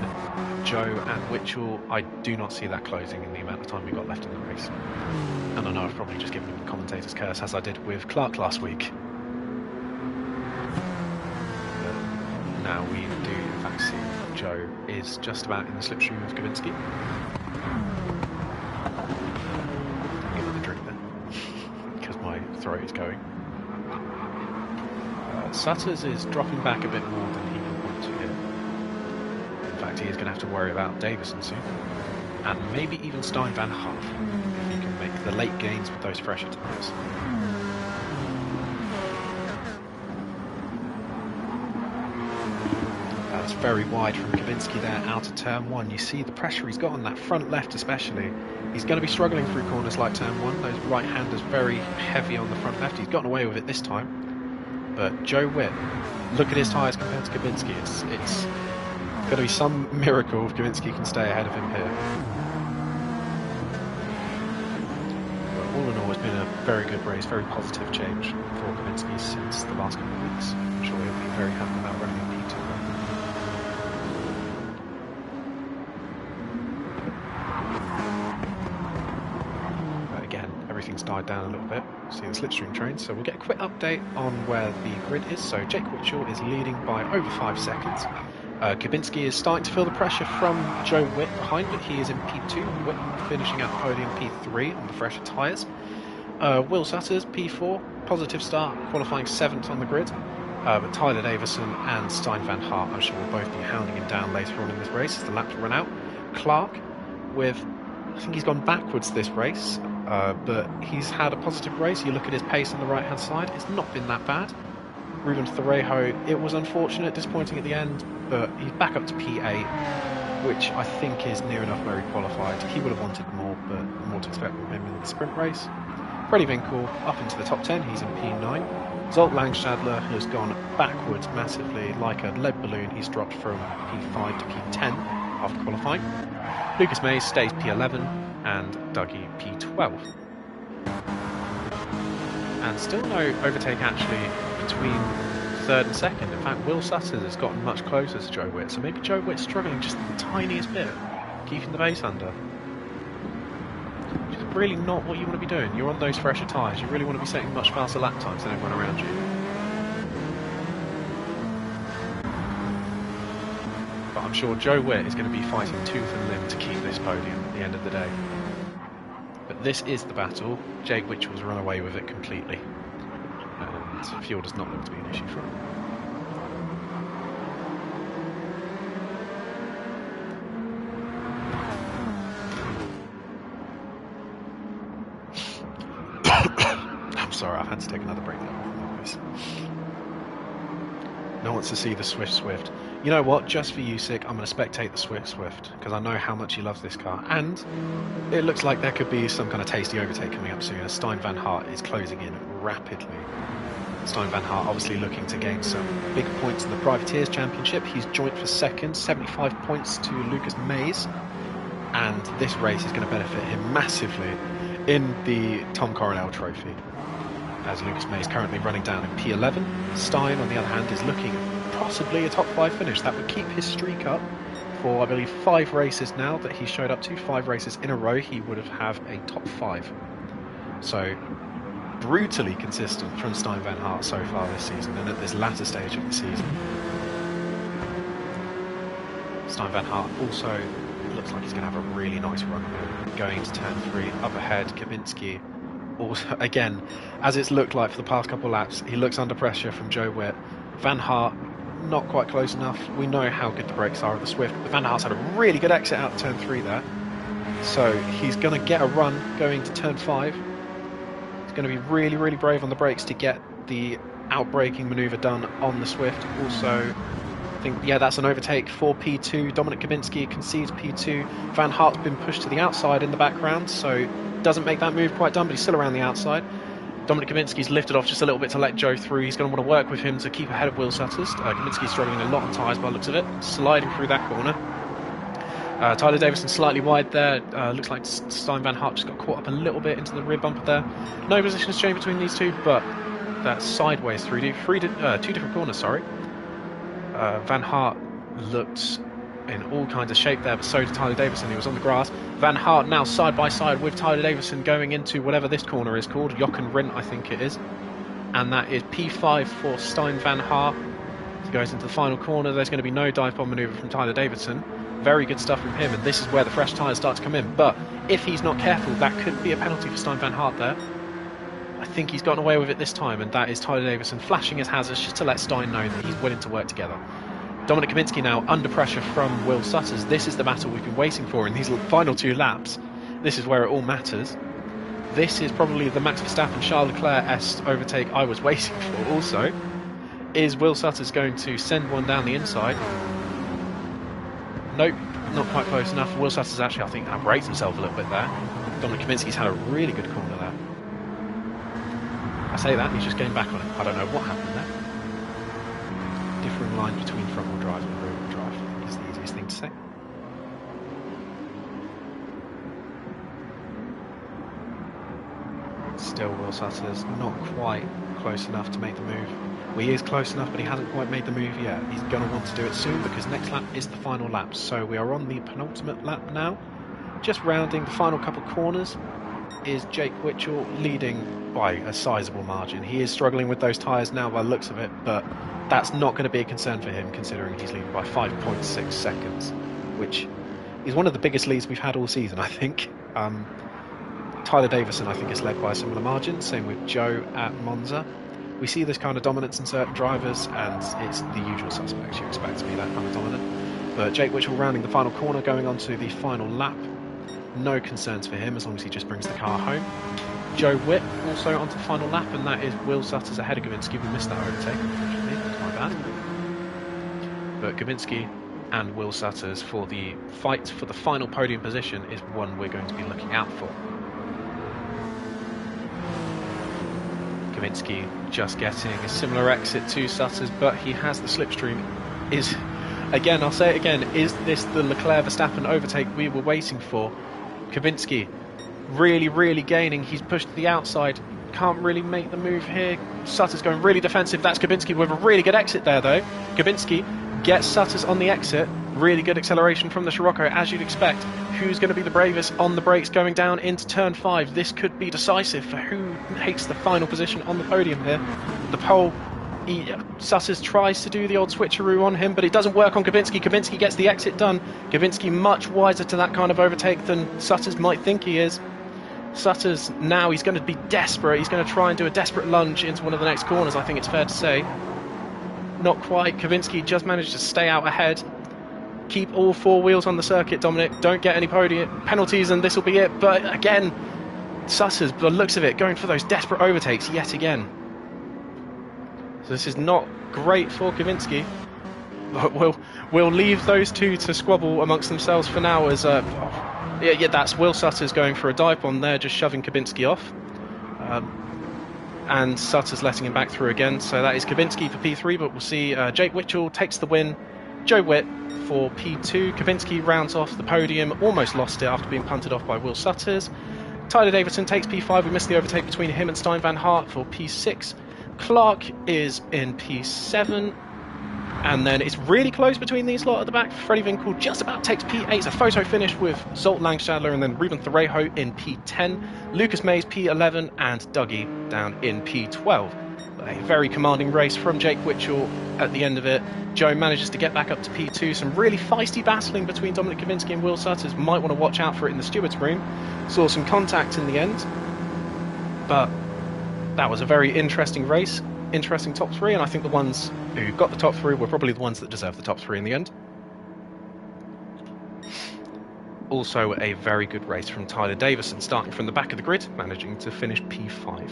Joe and Witchell, I do not see that closing in the amount of time we've got left in the race. And I know I've probably just given him the commentator's curse, as I did with Clark last week. But now we do in fact see Joe is just about in the slipstream of Kubinski. Throat is going. Sutters is dropping back a bit more than he would want to here. In fact, he is going to have to worry about Davison soon. And maybe even Stein van Hart, if he can make the late gains with those fresher tyres. That's very wide from Kubinski there, out of turn 1. You see the pressure he's got on that front left especially. He's going to be struggling through corners like turn 1. Those right-handers very heavy on the front left. He's gotten away with it this time. But Joe Witt, look at his tyres compared to Kubinski. It's going to be some miracle if Kubinski can stay ahead of him here. But all in all, it's been a very good race, very positive change for Kubinski since the last couple of weeks. I'm sure he'll be very happy about running in P2. Everything's died down a little bit. See the slipstream train, so we'll get a quick update on where the grid is. So Jake Witchell is leading by over 5 seconds. Kubinski is starting to feel the pressure from Joe Witt behind, but he is in P2. Witt finishing out podium P3 on the fresher tyres. Will Sutters P4, positive start, qualifying 7th on the grid. But Tyler Davison and Stein van Hart, I'm sure, will both be hounding him down later on in this race as the laps run out. Clark, I think he's gone backwards this race. But he's had a positive race. You look at his pace on the right hand side, it's not been that bad. Ruben Thorejo, it was unfortunate, disappointing at the end, but he's back up to P8, which I think is near enough where he qualified. He would have wanted more, but more to expect from him in the sprint race. Freddie Winkle up into the top 10, he's in P9. Zolt Langstadler has gone backwards massively, like a lead balloon. He's dropped from P5 to P10 after qualifying. Lucas Mays stays P11. And Dougie P12. And still no overtake actually between 3rd and 2nd. In fact, Will Sutters has gotten much closer to Joe Witt, so maybe Joe Witt's struggling just the tiniest bit, keeping the pace under. Which is really not what you want to be doing. You're on those fresher tyres, you really want to be setting much faster lap times than everyone around you. But I'm sure Joe Witt is going to be fighting tooth and limb to keep this podium at the end of the day. But this is the battle. Jake Witchell's run away with it completely. And fuel does not look to be an issue for him. I'm sorry, I've had to take another break there. No one wants to see the Swift. You know what? Just for you, Sick, I'm going to spectate the Swift because I know how much he loves this car. And it looks like there could be some kind of tasty overtake coming up soon as Stein van Hart is closing in rapidly. Stein van Hart obviously looking to gain some big points in the Privateers Championship. He's joint for 2nd, 75 points to Lucas Mays. And this race is going to benefit him massively in the Tom Coronel Trophy, as Lucas Mays currently running down in P11. Stein, on the other hand, is looking at possibly a top 5 finish. That would keep his streak up for, I believe, 5 races now that he showed up to. 5 races in a row, he would have a top 5. So, brutally consistent from Stein van Hart so far this season, and at this latter stage of the season. Stein van Hart also looks like he's going to have a really nice run here. Going to turn 3, up ahead, Kabinski. Also, again, as it's looked like for the past couple of laps, he looks under pressure from Joe Witt. Van Hart, not quite close enough. We know how good the brakes are of the Swift, but Van Hart's had a really good exit out of turn 3 there. So he's going to get a run going to turn 5. He's going to be really, really brave on the brakes to get the outbraking manoeuvre done on the Swift. Also, I think, yeah, that's an overtake for P2. Dominic Kabinski concedes P2. Van Hart's been pushed to the outside in the background, so doesn't make that move quite done, but he's still around the outside. Dominic Kabinski's lifted off just a little bit to let Joe through. He's going to want to work with him to keep ahead of Will Sutters. Kabinski's struggling a lot on tyres by the looks of it, sliding through that corner. Tyler Davison slightly wide there. Looks like Stein van Hart just got caught up a little bit into the rear bumper there. No positions change between these two, but that's sideways through 2 different corners, sorry. Van Hart looked in all kinds of shape there, but so did Tyler Davison. He was on the grass. Van Hart now side by side with Tyler Davison going into whatever this corner is called, Jochen Rindt, I think it is. And that is P5 for Stein van Hart. He goes into the final corner. There's going to be no dive bomb manoeuvre from Tyler Davison. Very good stuff from him, and this is where the fresh tyres start to come in. But if he's not careful, that could be a penalty for Stein van Hart there. I think he's gotten away with it this time, and that is Tyler Davison flashing his hazards just to let Stein know that he's willing to work together. Dominic Kabinski now under pressure from Will Sutters. This is the battle we've been waiting for in these final 2 laps. This is where it all matters. This is probably the Max Verstappen Charles Leclerc-esque overtake I was waiting for also. Is Will Sutters going to send one down the inside? Nope, not quite close enough. Will Sutters actually, I think, outbraked himself a little bit there. Dominic Kabinski's had a really good corner there. I say that, he's just getting back on it. I don't know what happened there. Differing lines between front-wheel drive and rear-wheel drive, I think is the easiest thing to say. Still, Will Sutters not quite close enough to make the move. Well, he is close enough, but he hasn't quite made the move yet. He's going to want to do it soon because next lap is the final lap. So we are on the penultimate lap now. Just rounding the final couple corners is Jake Witchell, leading by a sizable margin. He is struggling with those tyres now by the looks of it, but that's not going to be a concern for him considering he's leading by 5.6 seconds, which is one of the biggest leads we've had all season, I think. Tyler Davison, I think, is led by a similar margin, same with Joe at Monza. We see this kind of dominance in certain drivers, and it's the usual suspects you expect to be that kind of dominant. But Jake Witchell rounding the final corner, going on to the final lap. No concerns for him as long as he just brings the car home. Joe Witt also onto the final lap, and that is Will Sutters ahead of Kabinski. We missed that overtake, unfortunately. That's my bad. But Kabinski and Will Sutters for the fight for the final podium position is one we're going to be looking out for. Kabinski just getting a similar exit to Sutters, but he has the slipstream. Again, I'll say it again, is this the Leclerc-Verstappen overtake we were waiting for? Kabinski really, really gaining. He's pushed to the outside. Can't really make the move here. Sutters going really defensive. That's Kabinski with a really good exit there, though. Kabinski gets Sutters on the exit. Really good acceleration from the Scirocco, as you'd expect. Who's going to be the bravest on the brakes going down into turn 5? This could be decisive for who takes the final position on the podium here. The pole, Sutters tries to do the old switcheroo on him, but it doesn't work on Kabinski. Kabinski gets the exit done. Kabinski much wiser to that kind of overtake than Sutters might think he is. Sutters now, he's going to be desperate. He's going to try and do a desperate lunge into one of the next corners, I think it's fair to say. Not quite. Kabinski just managed to stay out ahead. Keep all 4 wheels on the circuit, Dominic. Don't get any podium penalties and this will be it. But again, Sutters, by the looks of it, going for those desperate overtakes yet again. So this is not great for Kabinski. But we'll leave those two to squabble amongst themselves for now as... Yeah, that's Will Sutters going for a dive bomb there, just shoving Kabinski off. And Sutters letting him back through again. So that is Kabinski for P3, but we'll see Jake Witchell takes the win. Joe Witt for P2. Kabinski rounds off the podium, almost lost it after being punted off by Will Sutters. Tyler Davison takes P5. We missed the overtake between him and Stein van Hart for P6. Clark is in P7. And then it's really close between these lot at the back. Freddie Winkle just about takes P8. It's a photo finish with Zolt Langstadler and then Ruben Thorejo in P10, Lucas Mays P11, and Dougie down in P12. A very commanding race from Jake Witchell at the end of it. Joe manages to get back up to P2. Some really feisty battling between Dominic Kavinsky and Will Sutters. Might want to watch out for it in the steward's room. Saw some contact in the end. But that was a very interesting race. Interesting top three, and I think the ones who got the top three were probably the ones that deserved the top three in the end. Also a very good race from Tyler Davison, starting from the back of the grid, managing to finish P5.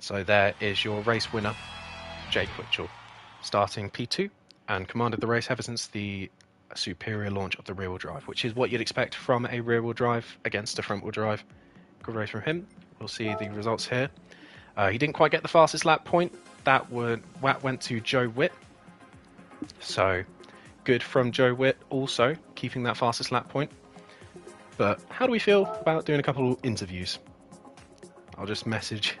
So there is your race winner, Jake Witchell, starting P2 and commanded the race ever since the superior launch of the rear-wheel drive, which is what you'd expect from a rear-wheel drive against a front-wheel drive. Good race from him. We'll see the results here. He didn't quite get the fastest lap point. That went to Joe Witt. So good from Joe Witt also, keeping that fastest lap point. But how do we feel about doing a couple of interviews? I'll just message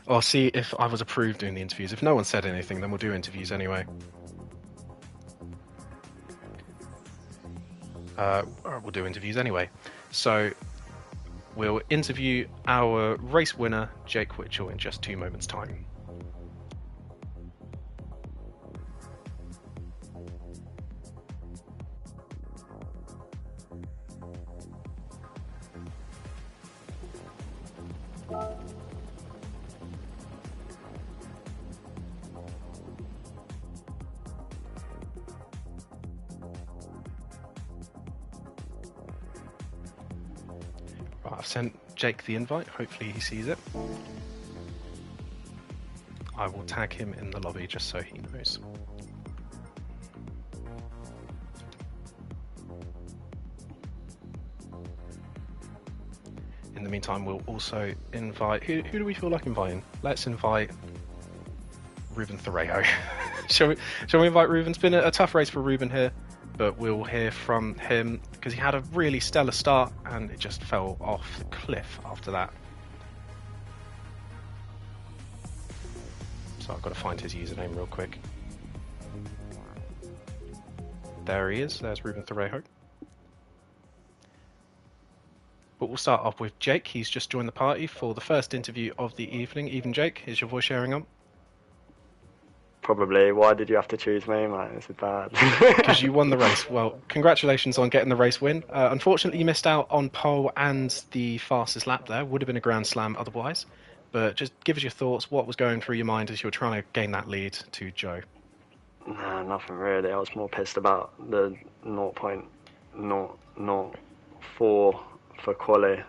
or see if I was approved doing the interviews. If no one said anything, then we'll do interviews anyway. We'll do interviews anyway. So we'll interview our race winner, Jake Witchell, in just 2 moments' time. Right, I've sent Jake the invite. Hopefully he sees it. I will tag him in the lobby just so he knows. In the meantime, we'll also invite... Who do we feel like inviting? Let's invite Ruben Thorejo. shall we invite Ruben? It's been a tough race for Ruben here, but we'll hear from him because he had a really stellar start and it just fell off the cliff after that. So I've got to find his username real quick. There he is. There's Ruben Thorejo. But we'll start off with Jake. He's just joined the party for the first interview of the evening. Even Jake, is your voice sharing on? Probably. Why did you have to choose me, mate? This is bad. Because you won the race. Well, congratulations on getting the race win. Unfortunately, you missed out on pole and the fastest lap there. Would have been a Grand Slam otherwise. But just give us your thoughts. What was going through your mind as you were trying to gain that lead to Joe? Nah, nothing really. I was more pissed about the 0.004 for quali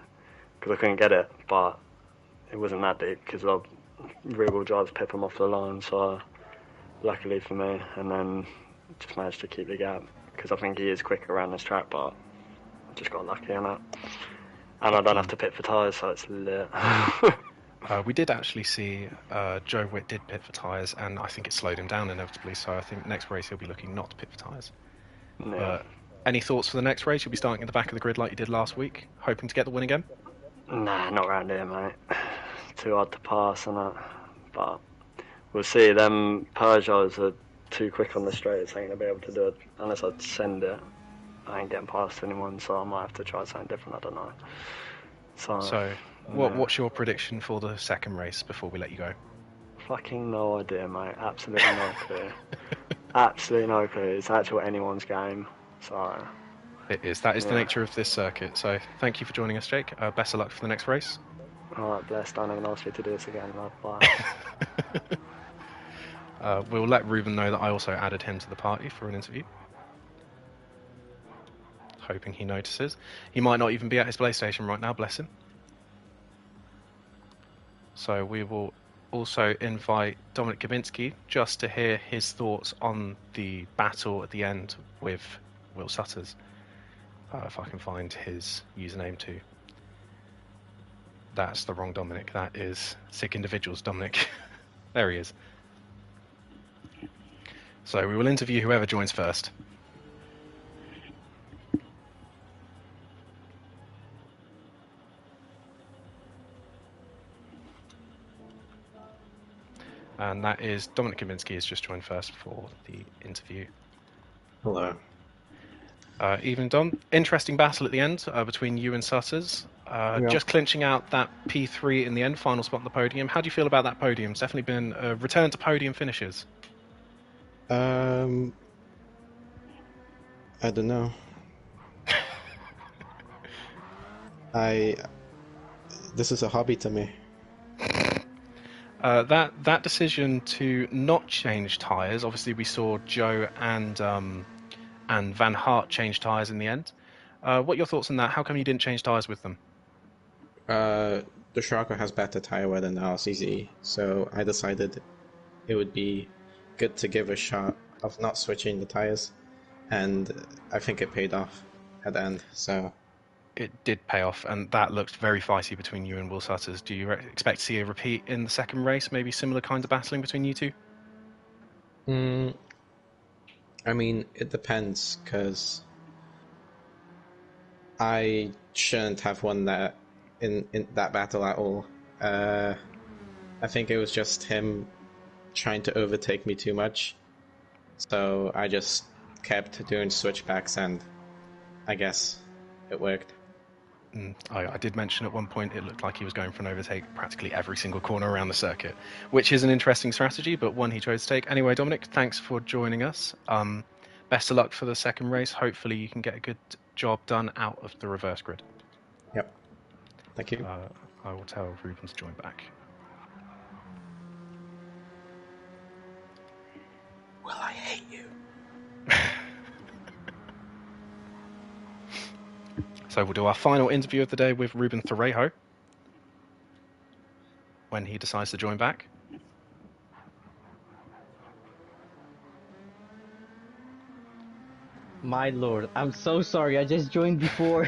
because I couldn't get it, but it wasn't that deep because I rear-wheel drive pip him off the line, so luckily for me, and then just managed to keep the gap because I think he is quicker around this track, but I just got lucky on it. And I don't have to pit for tyres, so it's lit. We did actually see Joe Witt did pit for tyres, and I think it slowed him down inevitably, so I think next race he'll be looking not to pit for tyres. Yeah. Any thoughts for the next race? You'll be starting at the back of the grid like you did last week, hoping to get the win again? Nah, not around here, mate. Too hard to pass on it. But we'll see. Them Peugeots are too quick on the straights. I ain't going to be able to do it unless I send it. I ain't getting past anyone, so I might have to try something different. I don't know. So what's your prediction for the second race before we let you go? Fucking no idea, mate. Absolutely no clue. Absolutely no clue. It's actually anyone's game. So it is. That is the nature of this circuit. So thank you for joining us, Jake. Best of luck for the next race. Alright, blessed. Don't even ask you to do this again, love. Bye. We'll let Ruben know that I also added him to the party for an interview. Hoping he notices. He might not even be at his PlayStation right now, bless him. So we will also invite Dominic Kavinsky just to hear his thoughts on the battle at the end with Will Sutters. If I can find his username too. That's the wrong Dominic. That is Sick Individuals Dominic. There he is. So we will interview whoever joins first. And that is Dominic Kaminsky has just joined first for the interview. Hello. Evening, Dom. Interesting battle at the end between you and Sutters. Just clinching out that P3 in the end, final spot on the podium. How do you feel about that podium? It's definitely been a return to podium finishes. I don't know. This is a hobby to me. That decision to not change tyres. Obviously, we saw Joe and Van Hart change tyres in the end. What are your thoughts on that? How come you didn't change tyres with them? The Scirocco has better tire wear than the RCZ, so I decided it would be good to give a shot of not switching the tires, and I think it paid off at the end. So it did pay off, and that looked very feisty between you and Will Sutters. Do you expect to see a repeat in the second race? Maybe similar kinds of battling between you two? I mean, it depends, because I shouldn't have won that in that battle at all. I think it was just him trying to overtake me too much, so I just kept doing switchbacks, and I guess it worked. I did mention at one point it looked like he was going for an overtake practically every single corner around the circuit, which is an interesting strategy, but one he chose to take. Anyway, Dominic, thanks for joining us. Best of luck for the second race. Hopefully you can get a good job done out of the reverse grid. Yep. Thank you. I will tell Ruben to join back. Well, I hate you. So we'll do our final interview of the day with Ruben Thorejo when he decides to join back. My lord, I'm so sorry. I just joined before.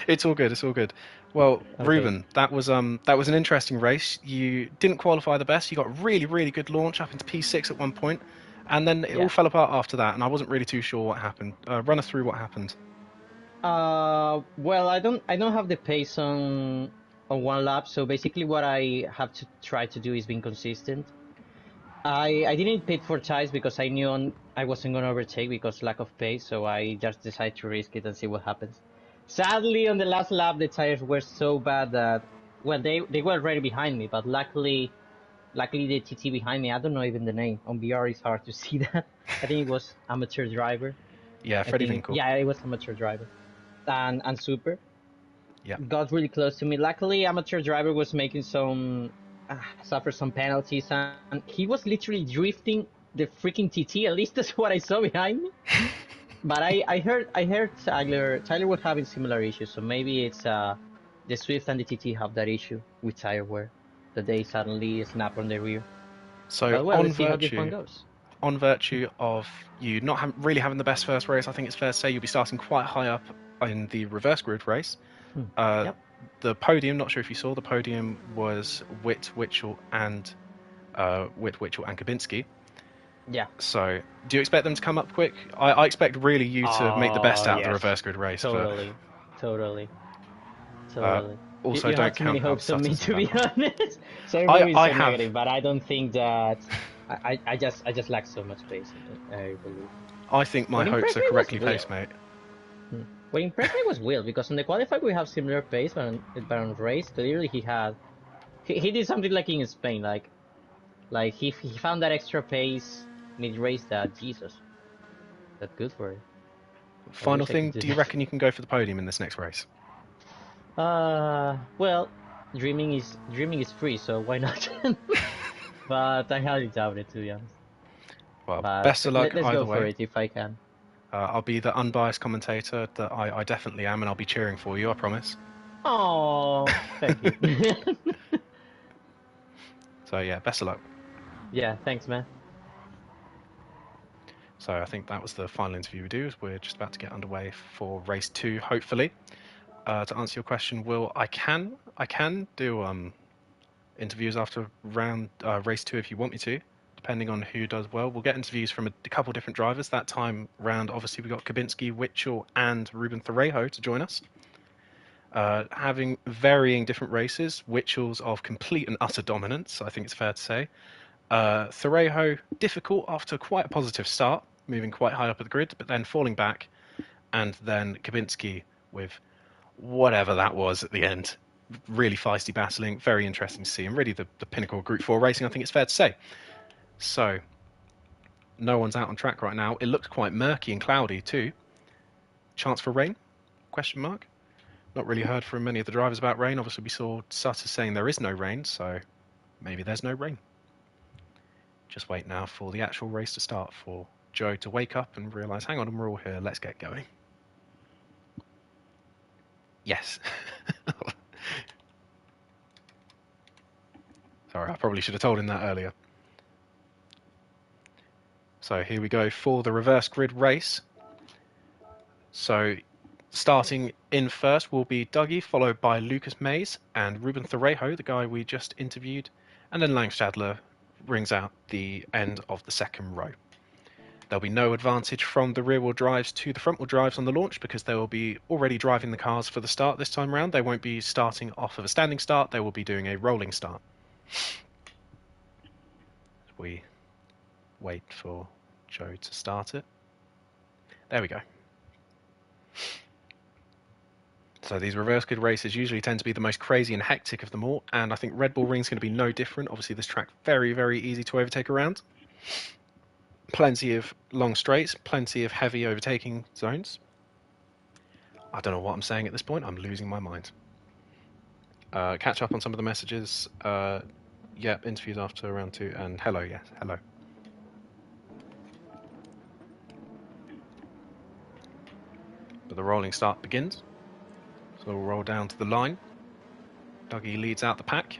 It's all good. It's all good. Well, Okay. Ruben, that was an interesting race. You didn't qualify the best. You got really, really good launch up into P6 at one point, and then it all fell apart after that. And I wasn't really too sure what happened. Run us through what happened. Well, I don't have the pace on one lap. So basically, what I have to try to do is being consistent. I didn't pit for tires because I knew I wasn't gonna overtake because lack of pace. So I just decided to risk it and see what happens. Sadly, on the last lap, the tires were so bad that, well, they were already behind me, but luckily the TT behind me, I don't know even the name. On BR, it's hard to see that. I think it was amateur driver. Yeah, Freddie Winkle. Yeah, it was amateur driver. And Super. Yeah. Got really close to me. Luckily, amateur driver was making suffer some penalties, and he was literally drifting the freaking TT. At least that's what I saw behind me. But I heard Tyler was having similar issues, so maybe it's the Swift and the TT have that issue with tire wear, that they suddenly snap on the rear. So but well, let's see how this one goes. On virtue of you not really having the best first race, I think it's fair to say you'll be starting quite high up in the reverse grid race. Yep. The podium, not sure if you saw, the podium was Witt, Witchell, and Kabinski. Yeah. So, do you expect them to come up quick? I expect really you to make the best out of the reverse grid race. Totally. Also, you don't have too many count hopes on me, to be honest. So I have, negative, but I don't think that. I just lack so much pace. I believe. I think my hopes are correctly placed, mate. What impressed me was Will, because on the qualifier we have similar pace, but on race clearly he did something like in Spain, like he found that extra pace mid-race that Jesus, that's good for it. Final thing, do you reckon you can go for the podium in this next race? Well, dreaming is free, so why not? But I highly doubt it, to be honest. Well, best of luck let's either go way. for it if I can. I'll be the unbiased commentator that I definitely am, and I'll be cheering for you, I promise. Oh, thank you. So yeah, best of luck. Yeah, thanks, man. So I think that was the final interview we do. We're just about to get underway for race 2, hopefully. To answer your question, Will, I can do interviews after race 2 if you want me to, depending on who does well. We'll get interviews from a couple different drivers. That time round, obviously, we got Kabinski, Witchell, and Ruben Thorejo to join us. Having varying different races, Witchell's of complete and utter dominance, I think it's fair to say. Thorejo, difficult after quite a positive start, moving quite high up at the grid, but then falling back, and then Kabinski with whatever that was at the end. Really feisty battling, very interesting to see, and really the pinnacle of Group 4 racing, I think it's fair to say. So, no one's out on track right now. It looks quite murky and cloudy too. Chance for rain? Question mark. Not really heard from many of the drivers about rain. Obviously, we saw Sutter saying there is no rain, so maybe there's no rain. Just wait now for the actual race to start, for Joe to wake up and realise, hang on, we're all here, let's get going. Yes. Sorry, I probably should have told him that earlier. So here we go for the reverse grid race. So starting in first will be Dougie, followed by Lucas Mays and Ruben Thorejo, the guy we just interviewed, and then Langstadler rings out the end of the second row. There'll be no advantage from the rear-wheel drives to the front-wheel drives on the launch because they will be already driving the cars for the start this time around. They won't be starting off of a standing start, they will be doing a rolling start. We wait for Joe to start it. There we go. So these reverse grid races usually tend to be the most crazy and hectic of them all, and I think Red Bull Ring's going to be no different. Obviously this track very, very easy to overtake around. Plenty of long straights, plenty of heavy overtaking zones. I don't know what I'm saying at this point, I'm losing my mind. Catch up on some of the messages. Yep, interviews after round 2, and hello, yes, hello. But the rolling start begins. So we'll roll down to the line. Dougie leads out the pack.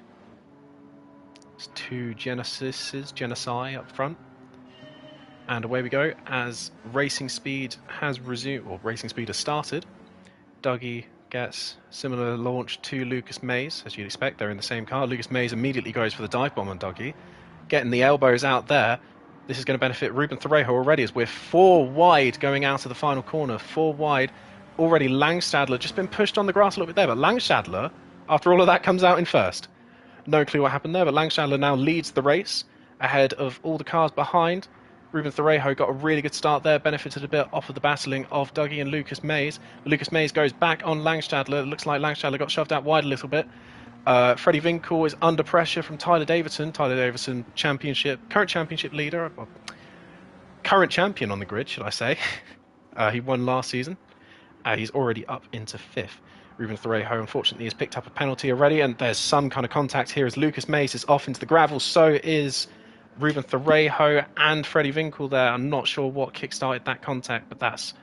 It's 2 Genesi up front. And away we go as racing speed has resumed, or racing speed has started. Dougie gets similar launch to Lucas Mays, as you'd expect. They're in the same car. Lucas Mays immediately goes for the dive bomb on Dougie. Getting the elbows out there. This is going to benefit Ruben Thorejo already as we're 4 wide going out of the final corner. 4 wide. Already Langstadler just been pushed on the grass a little bit there, but Langstadler, after all of that, comes out in first. No clue what happened there, but Langstadler now leads the race ahead of all the cars behind. Ruben Thorejo got a really good start there, benefited a bit off of the battling of Dougie and Lucas Mays. Lucas Mays goes back on Langstadler. It looks like Langstadler got shoved out wide a little bit. Freddie Winkle is under pressure from Tyler Davidson. Tyler Davidson, current championship leader, or current champion on the grid, should I say. He won last season. He's already up into 5th. Ruben Thorejo, unfortunately, has picked up a penalty already, and there's some kind of contact here as Lucas Mays is off into the gravel. So is Ruben Thorejo and Freddie Winkle there. I'm not sure what kick-started that contact, but that's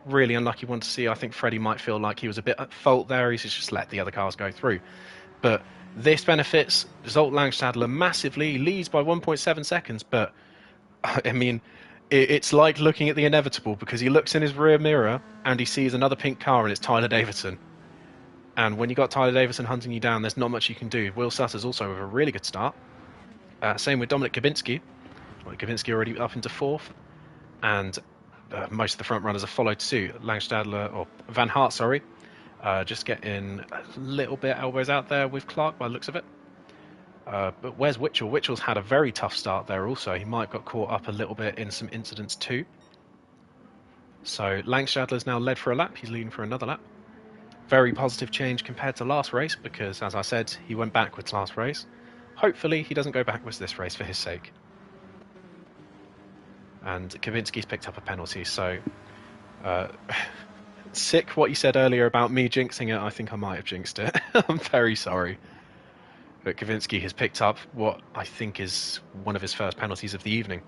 really unlucky one to see. I think Freddie might feel like he was a bit at fault there. He's just let the other cars go through. But this benefits Zolt Langstadler massively. He leads by 1.7 seconds, but I mean, it's like looking at the inevitable because he looks in his rear mirror and he sees another pink car and it's Tyler Davidson. And when you got Tyler Davidson hunting you down, there's not much you can do. Will Sutter's also with a really good start. Same with Dominic Kabinski. Dominic Kabinski already up into 4th. And most of the front runners have followed suit. Langstadler, or Van Hart, sorry. Just getting a little bit elbows out there with Clark by the looks of it. But where's Witchell? Witchell's had a very tough start there also. He might have got caught up a little bit in some incidents too. So Langstadler's now led for a lap. He's leading for another lap. Very positive change compared to last race because, as I said, he went backwards last race. Hopefully he doesn't go backwards this race for his sake. And Kavinsky's picked up a penalty, so sick what you said earlier about me jinxing it. I think I might have jinxed it. I'm very sorry. But Kavinsky has picked up what I think is one of his first penalties of the evening.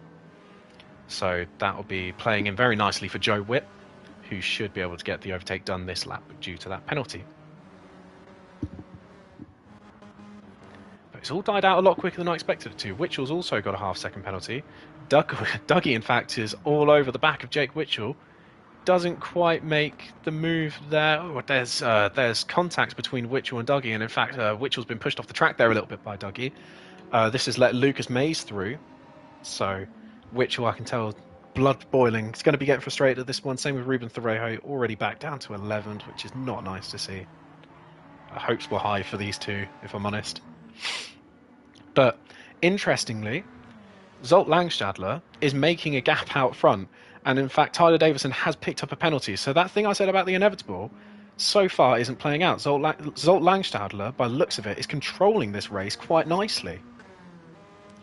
So that will be playing in very nicely for Joe Witt, who should be able to get the overtake done this lap due to that penalty. But it's all died out a lot quicker than I expected it to. Witchell's also got a half-second penalty. Dougie, in fact, is all over the back of Jake Witchell. Doesn't quite make the move there. Oh, there's contact between Witchell and Dougie, and in fact, Witchell's been pushed off the track there a little bit by Dougie. This has let Lucas Mays through, so Witchell, I can tell, blood boiling. He's going to be getting frustrated at this one. Same with Ruben Thorejo, already back down to 11th, which is not nice to see. Hopes were high for these two, if I'm honest. But interestingly, Zolt Langstadler is making a gap out front, and in fact Tyler Davison has picked up a penalty. So that thing I said about the inevitable so far isn't playing out. Zolt Langstadler, by the looks of it, is controlling this race quite nicely.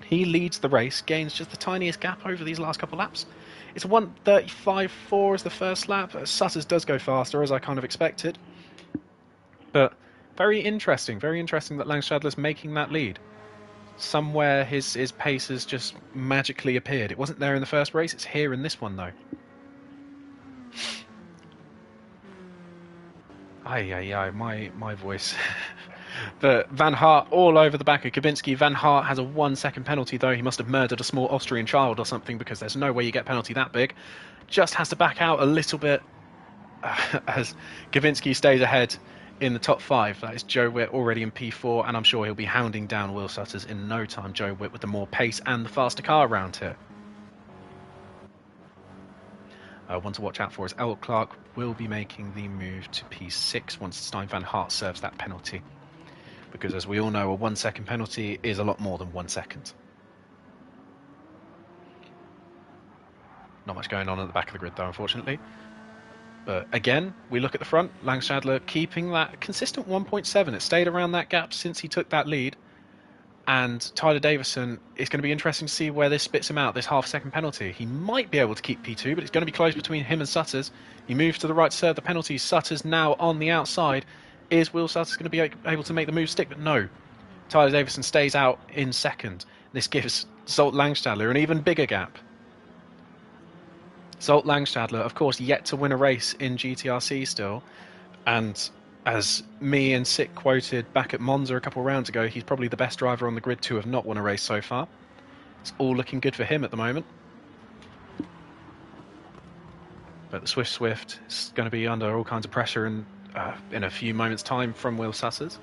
He leads the race, gains just the tiniest gap over these last couple laps. It's 1:35.4 as the first lap. Sutters does go faster, as I kind of expected. But very interesting that Langstadler's making that lead. Somewhere his pace has just magically appeared. It wasn't there in the first race, it's here in this one though. My voice. But Van Hart all over the back of Kubinski. Van Hart has a 1 second penalty though. He must have murdered a small Austrian child or something, because there's no way you get penalty that big. Just has to back out a little bit as Kubinski stays ahead in the top 5. That is Joe Witt already in P4, and I'm sure he'll be hounding down Will Sutters in no time. Joe Witt with the more pace and the faster car around here. One to watch out for is El Clark will be making the move to P6 once Stein Van Hart serves that penalty. Because as we all know, a 1 second penalty is a lot more than 1 second. Not much going on at the back of the grid though, unfortunately. But again, we look at the front. Langstadler keeping that consistent 1.7. It stayed around that gap since he took that lead. And Tyler Davison, it's going to be interesting to see where this spits him out, this half-second penalty. He might be able to keep P2, but it's going to be close between him and Sutters. He moves to the right to serve the penalty. Sutters now on the outside. Is Will Sutters going to be able to make the move stick? But no. Tyler Davison stays out in second. This gives Zolt Langstadler an even bigger gap. Zolt Langstadler, of course, yet to win a race in GTRC still. And as me and Sick quoted back at Monza a couple of rounds ago, he's probably the best driver on the grid to have not won a race so far. It's all looking good for him at the moment. But the Swift is going to be under all kinds of pressure in a few moments' time from Will Sutters.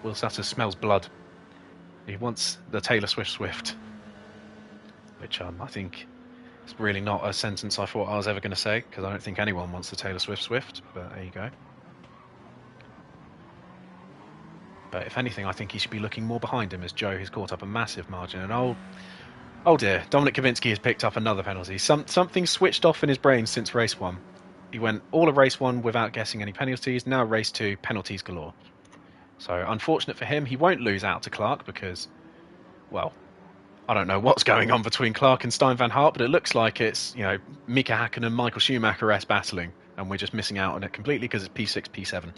Will Sutters smells blood. He wants the Taylor Swift. Which I think is really not a sentence I thought I was ever going to say, because I don't think anyone wants the Taylor Swift, but there you go. But if anything, I think he should be looking more behind him, as Joe has caught up a massive margin. And oh dear, Dominic Kubinski has picked up another penalty. Something switched off in his brain since race 1. He went all of race 1 without guessing any penalties. Now race 2, penalties galore. So unfortunate for him, he won't lose out to Clark because, well, I don't know what's going on between Clark and Stein Van Hart, but it looks like it's, Mika Hakkinen and Michael Schumacher-esque battling, and we're just missing out on it completely because it's P6, P7.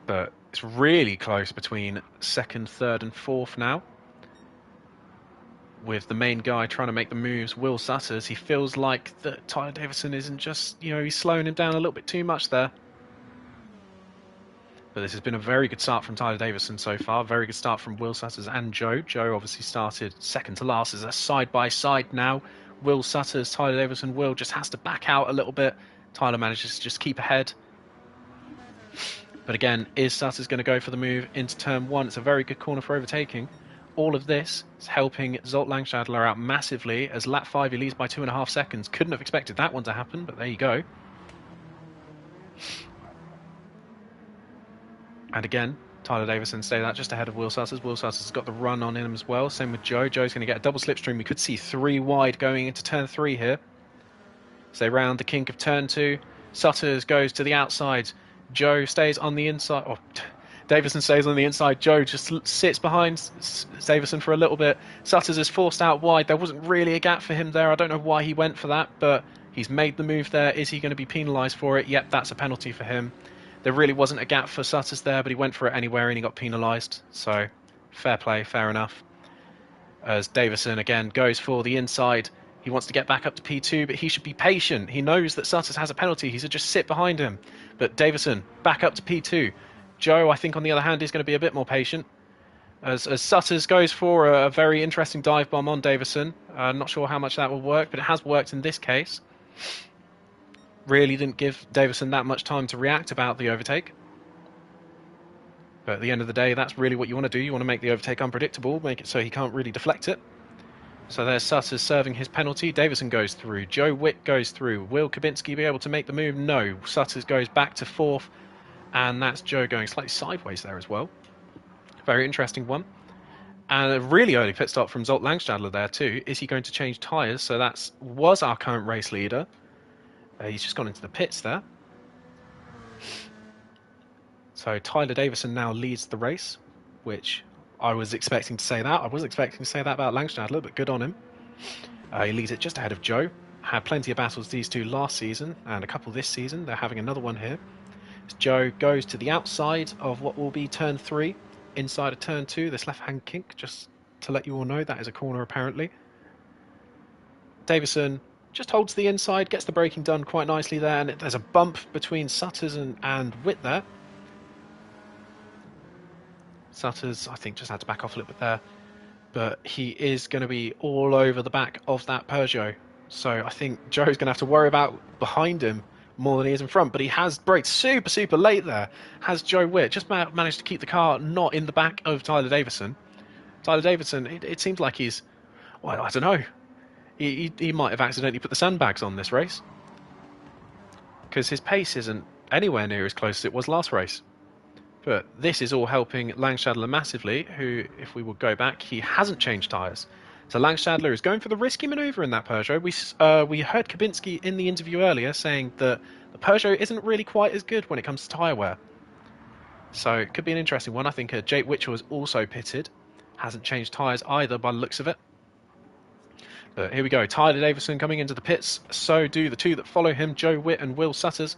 But it's really close between 2nd, 3rd and 4th now. With the main guy trying to make the moves, Will Sutters, he feels like that Tyler Davison isn't just, he's slowing him down a little bit too much there. But this has been a very good start from Tyler Davison so far. Very good start from Will Sutters and Joe. Joe obviously started second to last as a side-by-side now. Will Sutters, Tyler Davison, Will just has to back out a little bit. Tyler manages to just keep ahead. But again, is Sutters going to go for the move into turn 1? It's a very good corner for overtaking. All of this is helping Zolt Langstadler out massively. As lap 5 he leads by 2.5 seconds. Couldn't have expected that one to happen, but there you go. And again, Tyler Davison stayed out just ahead of Will Sutters. Will Sutters has got the run on him as well. Same with Joe. Joe's going to get a double slipstream. We could see 3 wide going into turn 3 here. So they round the kink of turn 2. Sutters goes to the outside. Joe stays on the inside. Oh, Davison stays on the inside. Joe just sits behind Davison for a little bit. Sutters is forced out wide. There wasn't really a gap for him there. I don't know why he went for that, but he's made the move there. Is he going to be penalised for it? Yep, that's a penalty for him. There really wasn't a gap for Sutters there, but he went for it anywhere and he got penalised. So, fair play, fair enough. As Davison again goes for the inside. He wants to get back up to P2, but he should be patient. He knows that Sutters has a penalty. He should just sit behind him. But Davison back up to P2. Joe, I think, on the other hand, is going to be a bit more patient. As Sutters goes for a very interesting dive bomb on Davison. Not sure how much that will work, but it has worked in this case. Really didn't give Davison that much time to react about the overtake. But at the end of the day, that's really what you want to do. You want to make the overtake unpredictable, make it so he can't really deflect it. So there's Sutters serving his penalty. Davison goes through. Joe Witt goes through. Will Kubinski be able to make the move? No. Sutters goes back to 4th. And that's Joe going slightly sideways there as well. Very interesting one. And a really early pit stop from Zolt Langstadler there too. Is he going to change tyres? So that was our current race leader. He's just gone into the pits there. So Tyler Davison now leads the race, which I was expecting to say that. I wasn't expecting to say that about Langstadler, but good on him. He leads it just ahead of Joe. Had plenty of battles these two last season and a couple this season. They're having another one here. As Joe goes to the outside of what will be turn 3, inside of turn 2, this left-hand kink, just to let you all know that is a corner apparently. Davison just holds the inside, gets the braking done quite nicely there, and there's a bump between Sutters and Witt there. Sutters, I think, just had to back off a little bit there, but he is going to be all over the back of that Peugeot. So I think Joe's going to have to worry about behind him more than he is in front, but he has braked super late there. Has Joe Witt just managed to keep the car not in the back of Tyler Davison. Tyler Davison, it seems like he's, well, I don't know. He might have accidentally put the sandbags on this race, because his pace isn't anywhere near as close as it was last race. But this is all helping Langstadler massively, who, if we will go back, he hasn't changed tyres. So Langstadler is going for the risky manoeuvre in that Peugeot. We heard Kabinski in the interview earlier saying that the Peugeot isn't really quite as good when it comes to tyre wear. So it could be an interesting one. I think Jake Witchell is also pitted. Hasn't changed tyres either by the looks of it. But here we go. Tyler Davison coming into the pits. So do the two that follow him, Joe Witt and Will Sutters.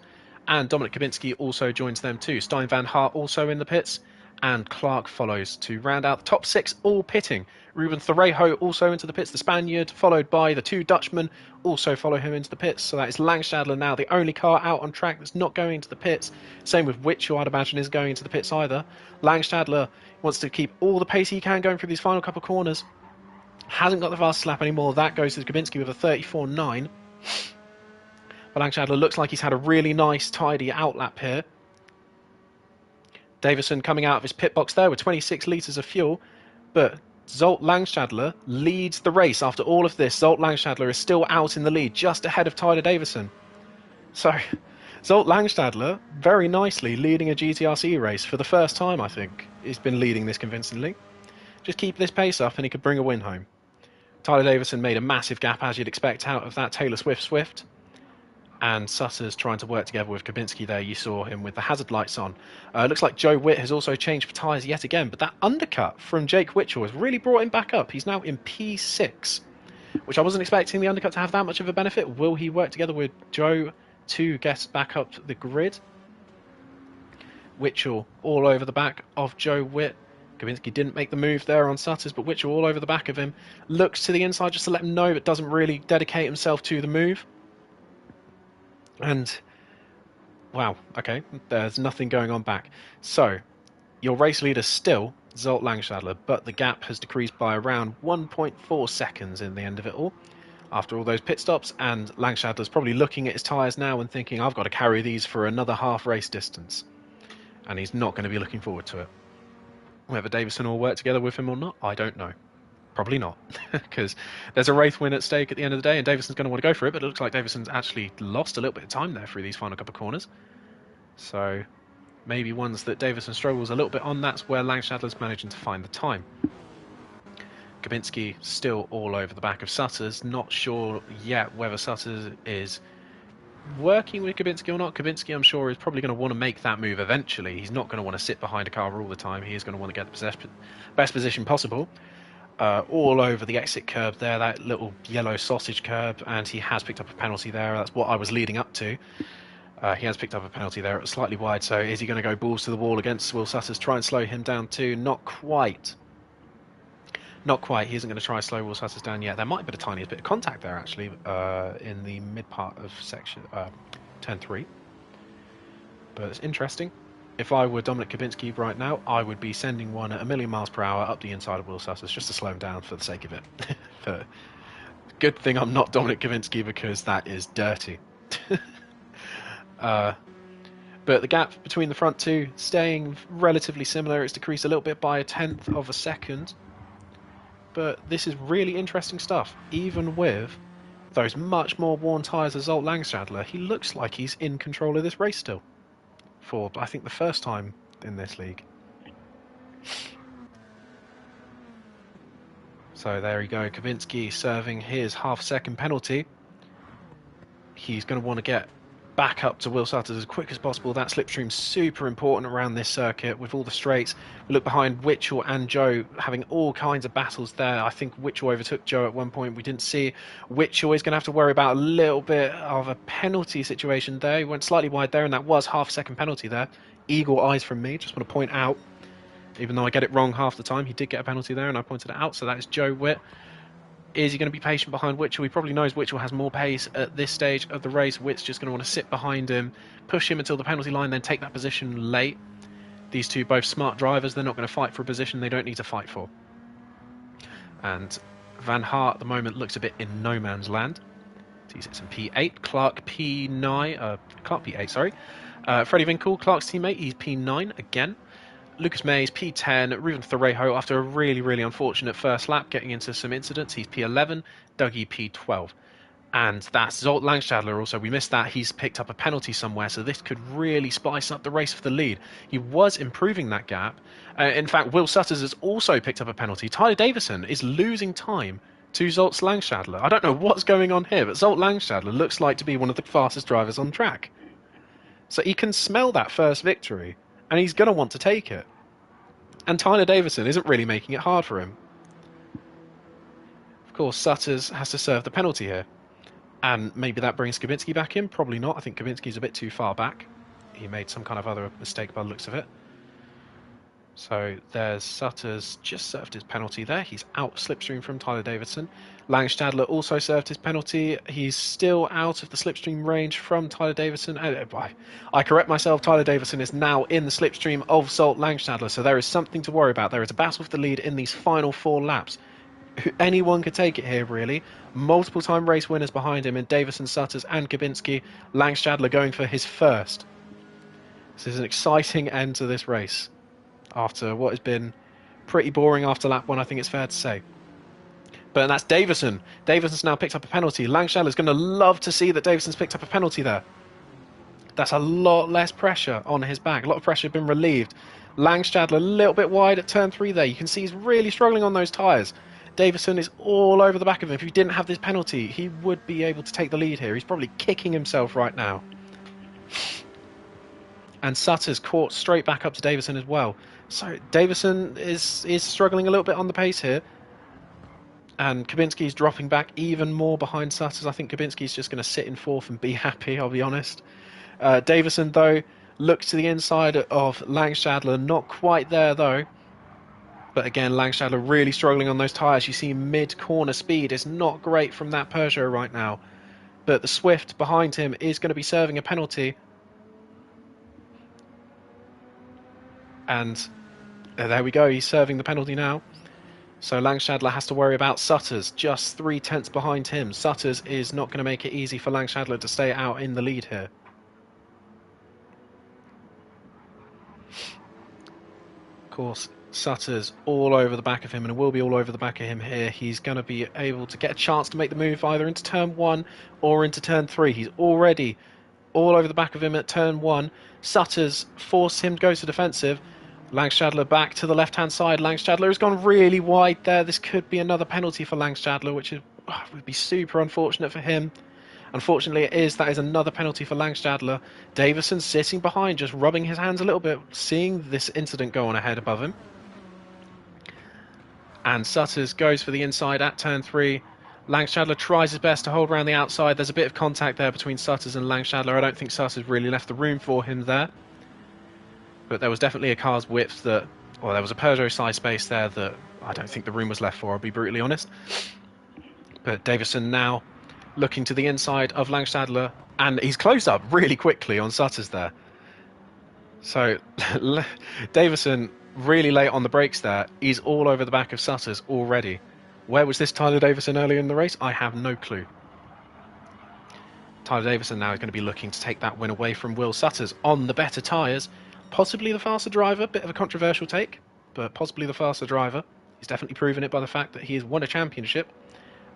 And Dominic Kabinski also joins them too. Stein van Hart also in the pits. And Clark follows to round out the top 6, all pitting. Ruben Thorejo also into the pits, the Spaniard, followed by the 2 Dutchmen, also follow him into the pits. So that is Langstadler now, the only car out on track that's not going into the pits. Same with Witch, who I'd imagine is going into the pits either. Langstadler wants to keep all the pace he can going through these final couple of corners. Hasn't got the fast lap anymore. That goes to Kabinski with a 34.9. But Langstadler looks like he's had a really nice, tidy outlap here. Davison coming out of his pit box there with 26 litres of fuel. But Zolt Langstadler leads the race after all of this. Zolt Langstadler is still out in the lead, just ahead of Tyler Davison. So, Zolt Langstadler, very nicely leading a GTRC race for the first time, I think. He's been leading this convincingly. Just keep this pace up and he could bring a win home. Tyler Davison made a massive gap, as you'd expect, out of that Taylor Swift. And Sutters trying to work together with Kabinski there. You saw him with the hazard lights on. Looks like Joe Witt has also changed for tyres yet again, but that undercut from Jake Witchell has really brought him back up. He's now in P6, which I wasn't expecting the undercut to have that much of a benefit. Will he work together with Joe to get back up the grid? Witchell all over the back of Joe Witt. Kabinski didn't make the move there on Sutters, but Witchell all over the back of him. Looks to the inside just to let him know, but doesn't really dedicate himself to the move. And, wow, okay, there's nothing going on back. So, your race leader still, Zolt Langstadler, but the gap has decreased by around 1.4 seconds in the end of it all. After all those pit stops, and Langstadler's probably looking at his tyres now and thinking, I've got to carry these for another half race distance. And he's not going to be looking forward to it. Whether Davison will work together with him or not, I don't know. Probably not, because there's a race win at stake at the end of the day, and Davison's going to want to go for it, but it looks like Davison's actually lost a little bit of time there through these final couple of corners. So maybe ones that Davison struggles a little bit on, that's where Langstadler's managing to find the time. Kabinski still all over the back of Sutters, not sure yet whether Sutters is working with Kabinski or not. Kabinski, I'm sure, is probably going to want to make that move eventually. He's not going to want to sit behind a car all the time. He is going to want to get the best position possible. All over the exit curb there, that little yellow sausage curb, and he has picked up a penalty there. That's what I was leading up to. He has picked up a penalty there. It was slightly wide, so is he going to go balls to the wall against Will Sutters, try and slow him down too? Not quite. Not quite. He isn't going to try and slow Will Sutters down yet. There might be the tiniest bit of contact there, actually, in the mid part of section turn 3. But it's interesting. If I were Dominic Kabinski right now, I would be sending one at 1,000,000 miles per hour up the inside of Will Sutters just to slow him down for the sake of it. But good thing I'm not Dominic Kabinski, because that is dirty. But the gap between the front two staying relatively similar. It's decreased a little bit by 1/10 of a second. But this is really interesting stuff. Even with those much more worn tyres of Zolt Langstadler, he looks like he's in control of this race still. For, I think, the first time in this league. So there you go, Kabinski serving his half-second penalty. He's going to want to get back up to Will Sutters as quick as possible. That slipstream's super important around this circuit with all the straights. We look behind Witchell and Joe having all kinds of battles there. I think Witchell overtook Joe at one point. We didn't see Witchell is going to have to worry about a little bit of a penalty situation there. He went slightly wide there, and that was half-second penalty there. Eagle eyes from me, just want to point out. Even though I get it wrong half the time, he did get a penalty there, and I pointed it out, so that is Joe Witt. Is he going to be patient behind Witchell? He probably knows Witchell has more pace at this stage of the race. Witt's just going to want to sit behind him, push him until the penalty line, then take that position late. These two both smart drivers. They're not going to fight for a position they don't need to fight for. And Van Hart at the moment looks a bit in no man's land. He's at some P8, Clark P9, Clark P8, sorry. Freddie Winkle, Clark's teammate, he's P9 again. Lucas Mays, P10, Ruben Thorejo, after a really, really unfortunate first lap, getting into some incidents, he's P11, Dougie P12. And that's Zolt Langstadler also, we missed that, he's picked up a penalty somewhere, so this could really spice up the race for the lead. He was improving that gap. In fact, Will Sutters has also picked up a penalty. Tyler Davison is losing time to Zolt Langstadler. I don't know what's going on here, but Zolt Langstadler looks like to be one of the fastest drivers on track. So he can smell that first victory, and he's going to want to take it. And Tyler Davison isn't really making it hard for him. Of course, Sutters has to serve the penalty here. And maybe that brings Kabinski back in. Probably not. I think Kabinski's a bit too far back. He made some kind of other mistake by the looks of it. So there's Sutters just served his penalty there. He's out slipstream from Tyler Davison. Langstadler also served his penalty. He's still out of the slipstream range from Tyler Davison. I correct myself, Tyler Davison is now in the slipstream of Zolt Langstadler, so there is something to worry about. There is a battle for the lead in these final 4 laps. Anyone could take it here, really. Multiple time race winners behind him in Davison, Sutters and Kabinski. Langstadler going for his first. This is an exciting end to this race after what has been pretty boring after lap 1, I think it's fair to say. But that's Davison. Davison's now picked up a penalty. Langstadler's going to love to see that Davison's picked up a penalty there. That's a lot less pressure on his back. A lot of pressure has been relieved. Langstadler a little bit wide at turn 3 there. You can see he's really struggling on those tyres. Davison is all over the back of him. If he didn't have this penalty, he would be able to take the lead here. He's probably kicking himself right now. And Sutter's caught straight back up to Davison as well. So Davison is struggling a little bit on the pace here. And Kabinski's dropping back even more behind Sutters. I think Kabinski's just going to sit in 4th and be happy, I'll be honest. Davison, though, looks to the inside of Langstadler. Not quite there, though. But again, Langstadler really struggling on those tyres. You see mid-corner speed is not great from that Peugeot right now. But the Swift behind him is going to be serving a penalty. And there we go, he's serving the penalty now. So Langstadler has to worry about Sutters, just 3/10 behind him. Sutters is not going to make it easy for Langstadler to stay out in the lead here. Of course, Sutters all over the back of him and will be all over the back of him here. He's going to be able to get a chance to make the move either into turn 1 or into turn 3. He's already all over the back of him at turn 1. Sutters force him to go to defensive. Langstadler back to the left-hand side. Langstadler has gone really wide there. This could be another penalty for Langstadler, which would be super unfortunate for him. Unfortunately, it is. That is another penalty for Langstadler. Davison sitting behind, just rubbing his hands a little bit, seeing this incident go on ahead above him. And Sutters goes for the inside at turn 3. Langstadler tries his best to hold around the outside. There's a bit of contact there between Sutters and Langstadler. I don't think Sutters really left the room for him there. But there was definitely a car's width that, or there was a Peugeot size space there that I don't think the room was left for, I'll be brutally honest. But Davison now looking to the inside of Langstadler, and he's closed up really quickly on Sutters there. So Davison really late on the brakes there. He's all over the back of Sutters already. Where was this Tyler Davison earlier in the race? I have no clue. Tyler Davison now is going to be looking to take that win away from Will Sutters on the better tyres. Possibly the faster driver, bit of a controversial take, but possibly the faster driver. He's definitely proven it by the fact that he has won a championship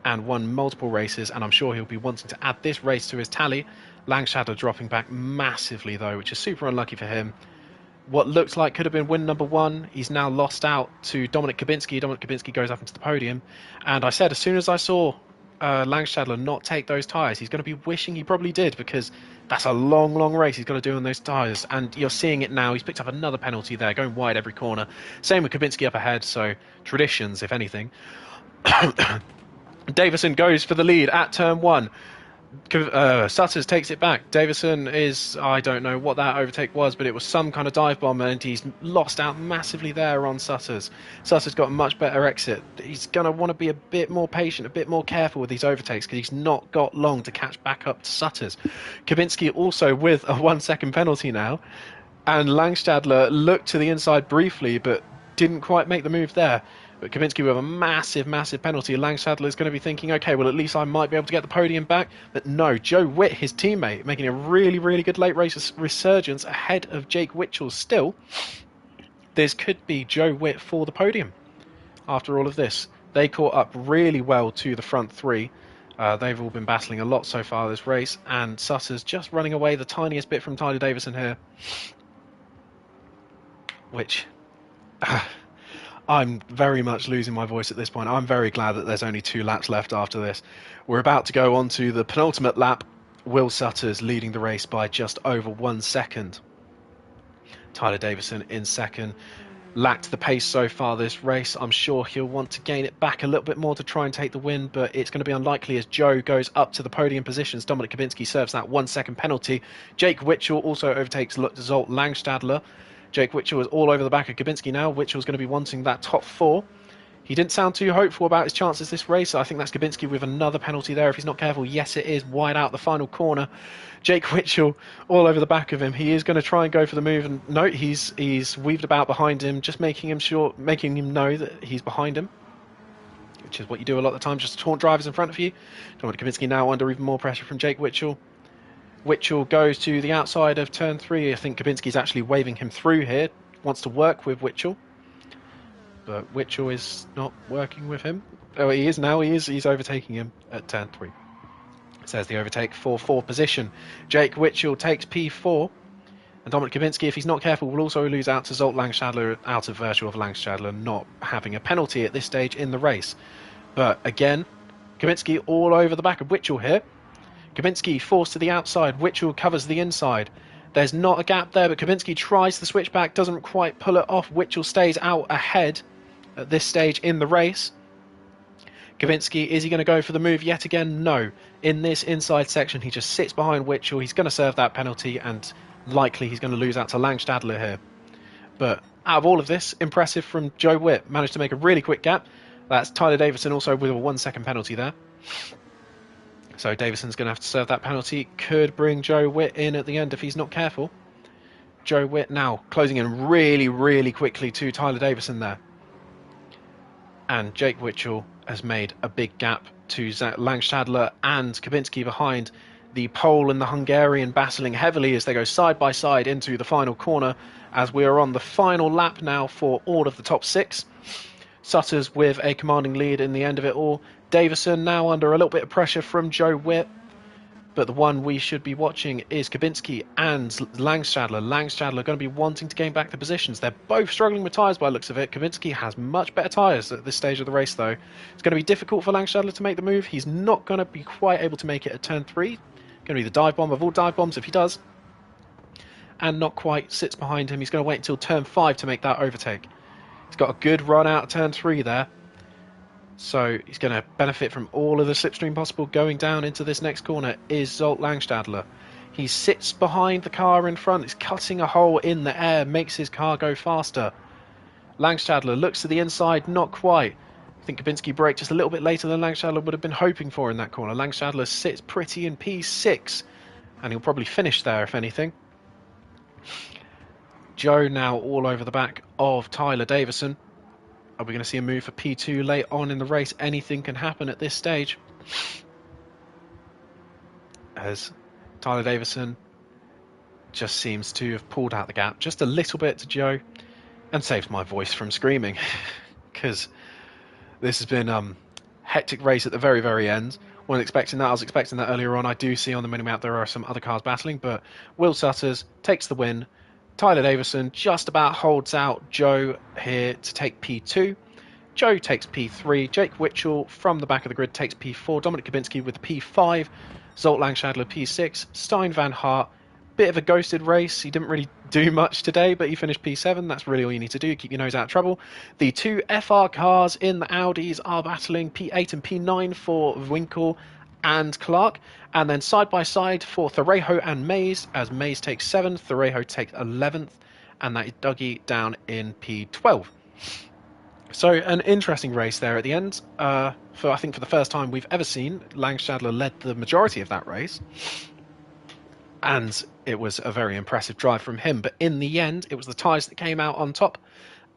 and won multiple races, and I'm sure he'll be wanting to add this race to his tally. Langstadler dropping back massively though, which is super unlucky for him. what looked like could have been win number 1. He's now lost out to Dominic Kubinski. Dominic Kubinski goes up into the podium. And I said, as soon as I saw Langstadler not take those tyres, he's going to be wishing he probably did, because that's a long, long race he's got to do on those tyres. And you're seeing it now. He's picked up another penalty there, going wide every corner. Same with Kubinski up ahead, so traditions, if anything. Davison goes for the lead at turn 1. Sutters takes it back. Davison is, I don't know what that overtake was, but it was some kind of dive bomb, and he's lost out massively there on Sutters. Sutters got a much better exit. He's going to want to be a bit more patient, a bit more careful with these overtakes, because he's not got long to catch back up to Sutters. Kubinski also with a 1 second penalty now, and Langstadler looked to the inside briefly, but didn't quite make the move there. But Kubinski with a massive, massive penalty. Langstadler is going to be thinking, okay, well, at least I might be able to get the podium back. But no, Joe Witt, his teammate, making a really, really good late race resurgence ahead of Jake Witchell still. This could be Joe Witt for the podium after all of this. They caught up really well to the front 3. They've all been battling a lot so far this race. And Sutter's just running away the tiniest bit from Tyler Davison here. Which... I'm very much losing my voice at this point. I'm very glad that there's only 2 laps left after this. We're about to go on to the penultimate lap. Will Sutters leading the race by just over 1 second. Tyler Davison in second. Lacked the pace so far this race. I'm sure he'll want to gain it back a little bit more to try and take the win, but it's going to be unlikely as Joe goes up to the podium positions. Dominic Kubinski serves that 1 second penalty. Jake Witchell also overtakes Zolt Langstadler. Jake Witchell is all over the back of Kubinski now. Witchell's going to be wanting that top 4. He didn't sound too hopeful about his chances this race. I think that's Kubinski with another penalty there if he's not careful. Yes, it is. Wide out the final corner. Jake Witchell all over the back of him. He is going to try and go for the move. And no, he's weaved about behind him, just making him know that he's behind him, which is what you do a lot of the time, just to taunt drivers in front of you. Dominic Kubinski now under even more pressure from Jake Witchell. Witchell goes to the outside of turn 3. I think Kubinski's actually waving him through here. Wants to work with Witchell. But Witchell is not working with him. Oh, he is now. He's overtaking him at turn 3. It says the overtake for 4th position. Jake Witchell takes P4. And Dominic Kubinski, if he's not careful, will also lose out to Zolt Langstadler out of virtue of Langstadler not having a penalty at this stage in the race. But again, Kubinski all over the back of Witchell here. Kubinski forced to the outside. Witchell covers the inside. There's not a gap there, but Kubinski tries the switchback, doesn't quite pull it off. Witchell stays out ahead at this stage in the race. Kubinski, is he going to go for the move yet again? No. In this inside section, he just sits behind Witchell. He's going to serve that penalty, and likely he's going to lose out to Langstadler here. But out of all of this, impressive from Joe Witt. Managed to make a really quick gap. That's Tyler Davison also with a 1 second penalty there. So Davison's going to have to serve that penalty. Could bring Joe Witt in at the end if he's not careful. Joe Witt now closing in really, really quickly to Tyler Davison there. And Jake Witchell has made a big gap to Langstadler and Kubinski behind. The Pole and the Hungarian battling heavily as they go side by side into the final corner, as we are on the final lap now for all of the top 6. Sutters with a commanding lead in the end of it all. Davison now under a little bit of pressure from Joe Witt. But the one we should be watching is Kubinski and Langstadler. Langstadler going to be wanting to gain back the positions. They're both struggling with tyres by the looks of it. Kubinski has much better tyres at this stage of the race, though. It's going to be difficult for Langstadler to make the move. He's not going to be quite able to make it at turn 3. Going to be the dive bomb of all dive bombs if he does. And not quite sits behind him. He's going to wait until turn 5 to make that overtake. He's got a good run out of turn 3 there. So he's going to benefit from all of the slipstream possible. Going down into this next corner is Zolt Langstadler. He sits behind the car in front. He's cutting a hole in the air, makes his car go faster. Langstadler looks to the inside, not quite. I think Kubinski braked just a little bit later than Langstadler would have been hoping for in that corner. Langstadler sits pretty in P6, and he'll probably finish there if anything. Joe now all over the back of Tyler Davison. Are we going to see a move for P2 late on in the race? Anything can happen at this stage. As Tyler Davison just seems to have pulled out the gap just a little bit to Joe and saved my voice from screaming. Because this has been a hectic race at the very, very end. Wasn't expecting that. I was expecting that earlier on. I do see on the minimap there are some other cars battling, but Will Sutters takes the win Tyler Davison just about holds out Joe here to take P2. Joe takes P3. Jake Witchell from the back of the grid takes P4. Dominic Kubinski with P5. Zolt Langshadler P6. Stein Van Hart, bit of a ghosted race. He didn't really do much today, but he finished P7. That's really all you need to do. Keep your nose out of trouble. The two FR cars in the Audis are battling P8 and P9 for Winkle and Clark. And then side by side for Thorejo and Mays, as Mays takes 7th, Thorejo takes 11th, and that is Dougie down in P12. So an interesting race there at the end. I think for the first time we've ever seen, Langstadler led the majority of that race. And it was a very impressive drive from him. But in the end, it was the tyres that came out on top.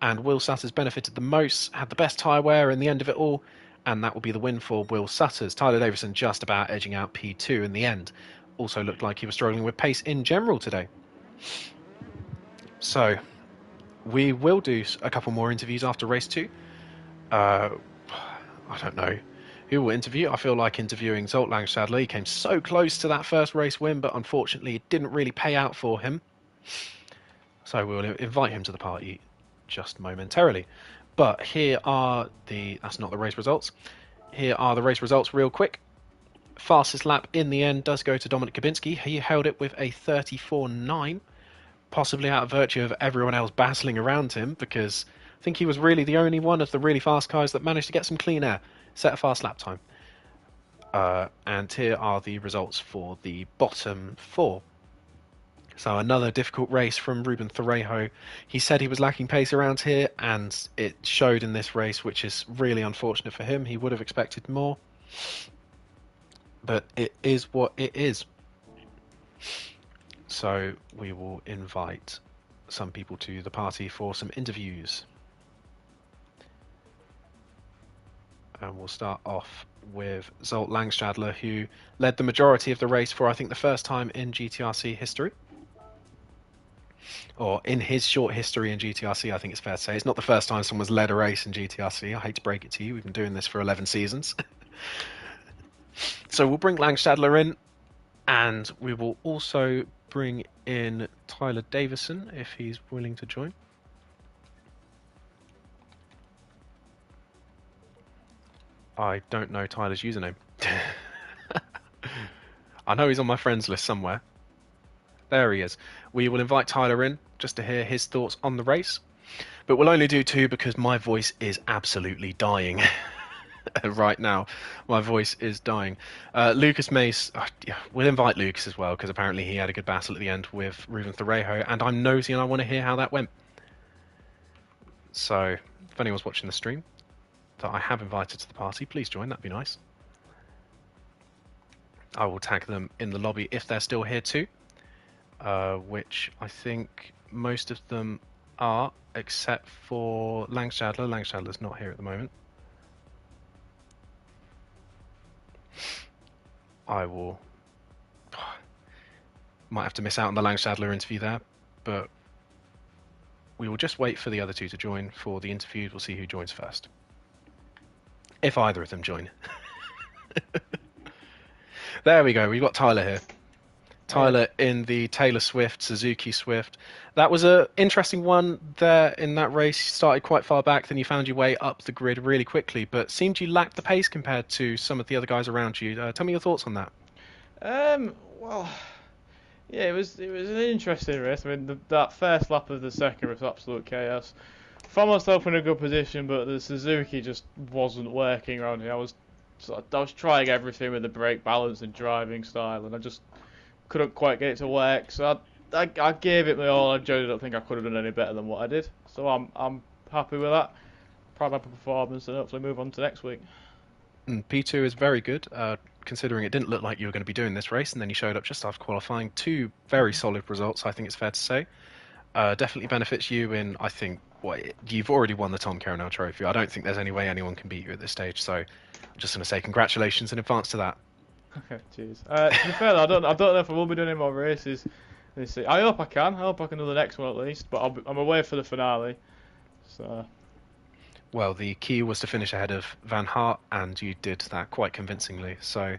And Will Sutters benefited the most, had the best tyre wear in the end of it all. And that will be the win for Will Sutters. Tyler Davison just about edging out P2 in the end. Also looked like he was struggling with pace in general today. So we will do a couple more interviews after race 2. I don't know who will interview. I feel like interviewing Zolt Langstadler. He came so close to that first race win, but unfortunately it didn't really pay out for him. So we'll invite him to the party just momentarily. But here are that's not the race results. Here are the race results real quick. Fastest lap in the end does go to Dominic Kubinski. He held it with a 34.9, possibly out of virtue of everyone else battling around him, because I think he was really the only one of the really fast guys that managed to get some clean air, set a fast lap time. And here are the results for the bottom 4. So another difficult race from Ruben Thorejo. He said he was lacking pace around here, and it showed in this race, which is really unfortunate for him. He would have expected more. But it is what it is. So we will invite some people to the party for some interviews. And we'll start off with Zolt Langstadler, who led the majority of the race for, I think, the first time in GTRC history. Or in his short history in GTRC, I think it's fair to say. It's not the first time someone's led a race in GTRC. I hate to break it to you. We've been doing this for 11 seasons. So we'll bring Langstadler in, and we will also bring in Tyler Davison, if he's willing to join. I don't know Tyler's username. I know he's on my friends list somewhere. There he is. We will invite Tyler in just to hear his thoughts on the race. But we'll only do 2 because my voice is absolutely dying. Right now, my voice is dying. Lucas Mace, we'll invite Lucas as well, because apparently he had a good battle at the end with Ruben Thorejo, and I'm nosy and I want to hear how that went. So, if anyone's watching the stream that I have invited to the party, please join, that'd be nice. I will tag them in the lobby if they're still here too, which I think most of them are, except for Langstadler. Langstadler's not here at the moment. I will... might have to miss out on the Langstadler interview there, but we will just wait for the other 2 to join for the interview. We'll see who joins first. If either of them join. There we go, we've got Tyler here. Tyler in the Taylor Swift, Suzuki Swift. That was an interesting one there in that race. You started quite far back, then you found your way up the grid really quickly, but seemed you lacked the pace compared to some of the other guys around you. Tell me your thoughts on that. Well, yeah, it was an interesting race. I mean, that first lap of the second was absolute chaos. Found myself in a good position, but the Suzuki just wasn't working around here. I was trying everything with the brake balance and driving style, and I just couldn't quite get it to work. So I gave it my all. I generally don't think I could have done any better than what I did. So I'm happy with that. Proud of my performance, and hopefully move on to next week. P2 is very good, considering it didn't look like you were going to be doing this race, and then you showed up just after qualifying. 2 very solid results, I think it's fair to say. Definitely benefits you in, I think, you've already won the Tom Caronel Trophy. I don't think there's any way anyone can beat you at this stage, so I'm just going to say congratulations in advance to that. Okay, cheers. To be fair, I don't know if I will be doing any more races. Let's see. I hope I can. I hope I can do the next one at least, but I'm away for the finale. So. Well, the key was to finish ahead of Van Hart, and you did that quite convincingly. So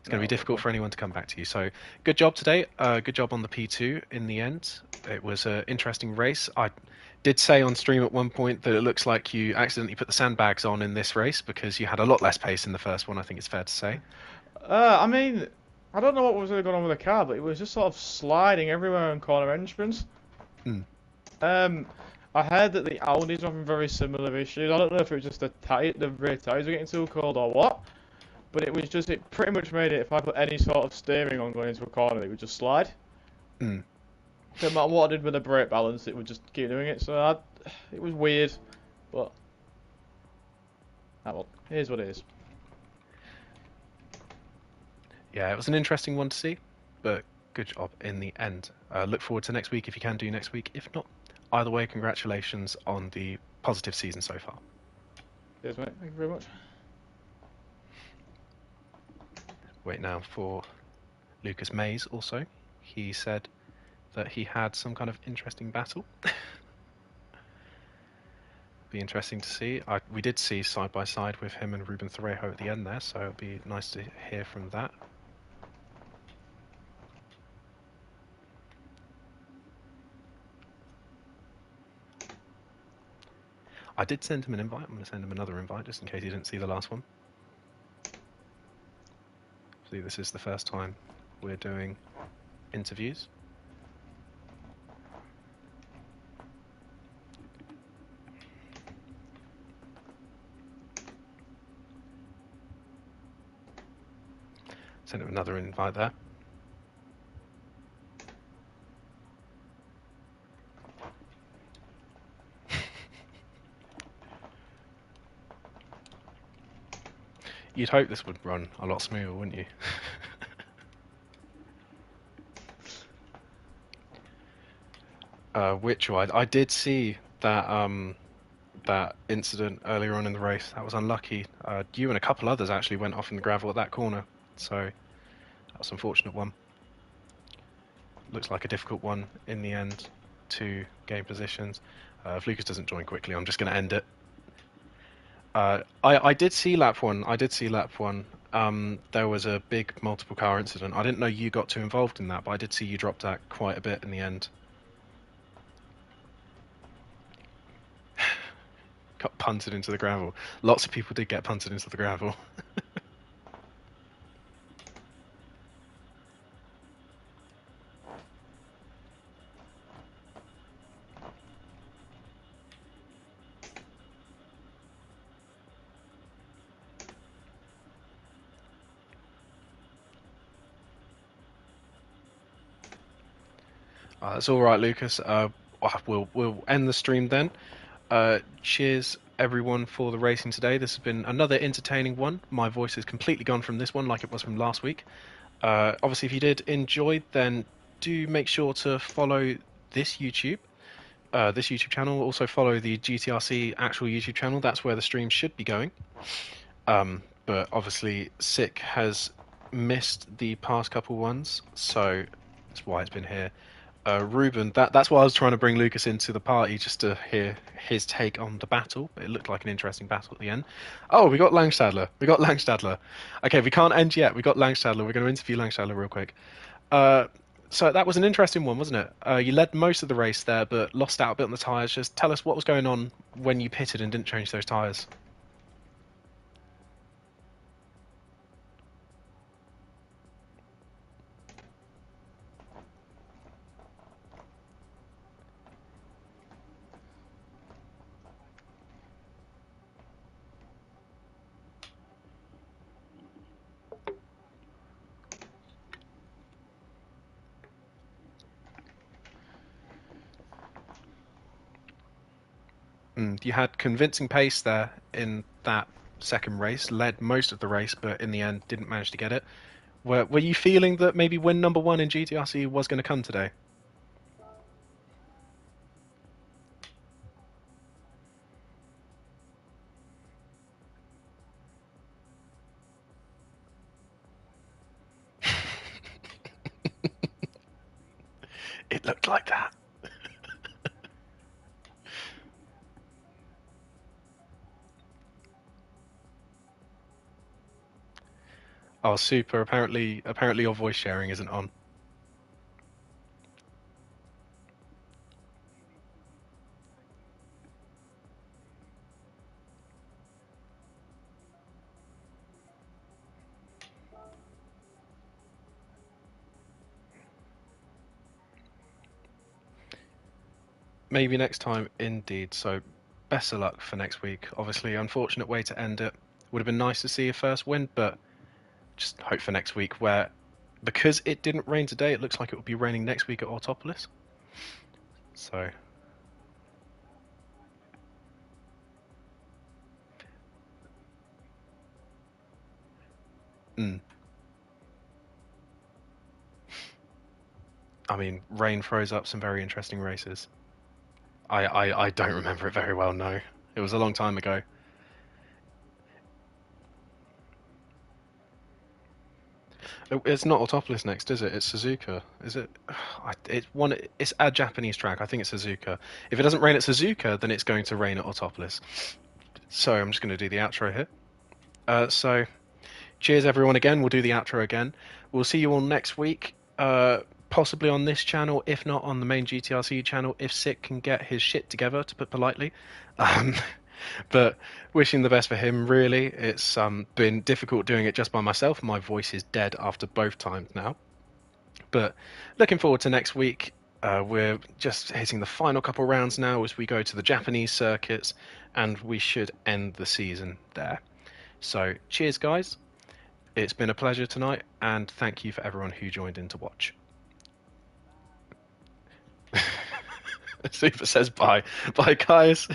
It's going to be difficult for anyone to come back to you. So good job today. Good job on the P2 in the end. It was an interesting race. I did say on stream at one point that it looks like you accidentally put the sandbags on in this race because you had a lot less pace in the first one, I think it's fair to say. I mean, I don't know what was going on with the car, but it was just sort of sliding everywhere on corner entrance. Mm. I heard that the Audis were having very similar issues. I don't know if it was just the rear tyres were getting too cold or what, but it pretty much made it, if I put any sort of steering on going into a corner, it would just slide. Mm. No matter what I did with the brake balance, it would just keep doing it. So it was weird, but well, here's what it is. Yeah, it was an interesting one to see, but good job in the end. Look forward to next week if you can do next week. If not, either way, congratulations on the positive season so far. Cheers, mate. Thank you very much. Wait now for Lucas Mays also. He said that he had some kind of interesting battle. Be interesting to see. We did see side by side with him and Ruben Thorejo at the end there, so it'd be nice to hear from that. I did send him an invite. I'm going to send him another invite just in case he didn't see the last one. See, this is the first time we're doing interviews. Send him another invite there. You'd hope this would run a lot smoother, wouldn't you? I did see that that incident earlier on in the race. That was unlucky. You and a couple others actually went off in the gravel at that corner, so that was an unfortunate one. Looks like a difficult one in the end to gain positions. If Lucas doesn't join quickly, I'm just going to end it. I did see lap one. There was a big multiple car incident. I didn't know you got too involved in that, but I did see you dropped that quite a bit in the end. Got punted into the gravel. Lots of people did get punted into the gravel. That's all right, Lucas. We'll end the stream then. Cheers everyone for the racing today. This has been another entertaining one. My voice is completely gone from this one, like it was from last week. Obviously, if you did enjoy, then do make sure to follow this YouTube channel. Also follow the GTRC actual YouTube channel. That's where the stream should be going. But obviously, Sick has missed the past couple ones, so that's why it's been here. Ruben, that's why I was trying to bring Lucas into the party, just to hear his take on the battle. It looked like an interesting battle at the end. Oh, we got Langstadler. Okay, we can't end yet. We got Langstadler. We're going to interview Langstadler real quick. So that was an interesting one, wasn't it? You led most of the race there, but lost out a bit on the tyres. Just tell us what was going on when you pitted and didn't change those tyres. You had convincing pace there in that second race, led most of the race, but in the end didn't manage to get it. Were you feeling that maybe win number one in GTRC was going to come today? It looked like that. Oh, super. Apparently your voice sharing isn't on. Maybe next time, indeed. So, best of luck for next week. Obviously, unfortunate way to end it. Would have been nice to see a first win, but just hope for next week where, because it didn't rain today, it looks like it will be raining next week at Autopolis. So, I mean, rain throws up some very interesting races. I don't remember it very well, no. It was a long time ago. It's not Autopolis next, is it? It's Suzuka. Is it? It's a Japanese track. I think it's Suzuka. If it doesn't rain at Suzuka, then it's going to rain at Autopolis. So I'm just going to do the outro here. So cheers everyone again. We'll do the outro again. We'll see you all next week. Possibly on this channel, if not on the main GTRC channel, if Sick can get his shit together, to put politely. But wishing the best for him, really. It's been difficult doing it just by myself. My voice is dead after both times now. But looking forward to next week. We're just hitting the final couple rounds now as we go to the Japanese circuits, and we should end the season there. So cheers, guys. It's been a pleasure tonight, and thank you for everyone who joined in to watch. Super says bye. Bye, guys.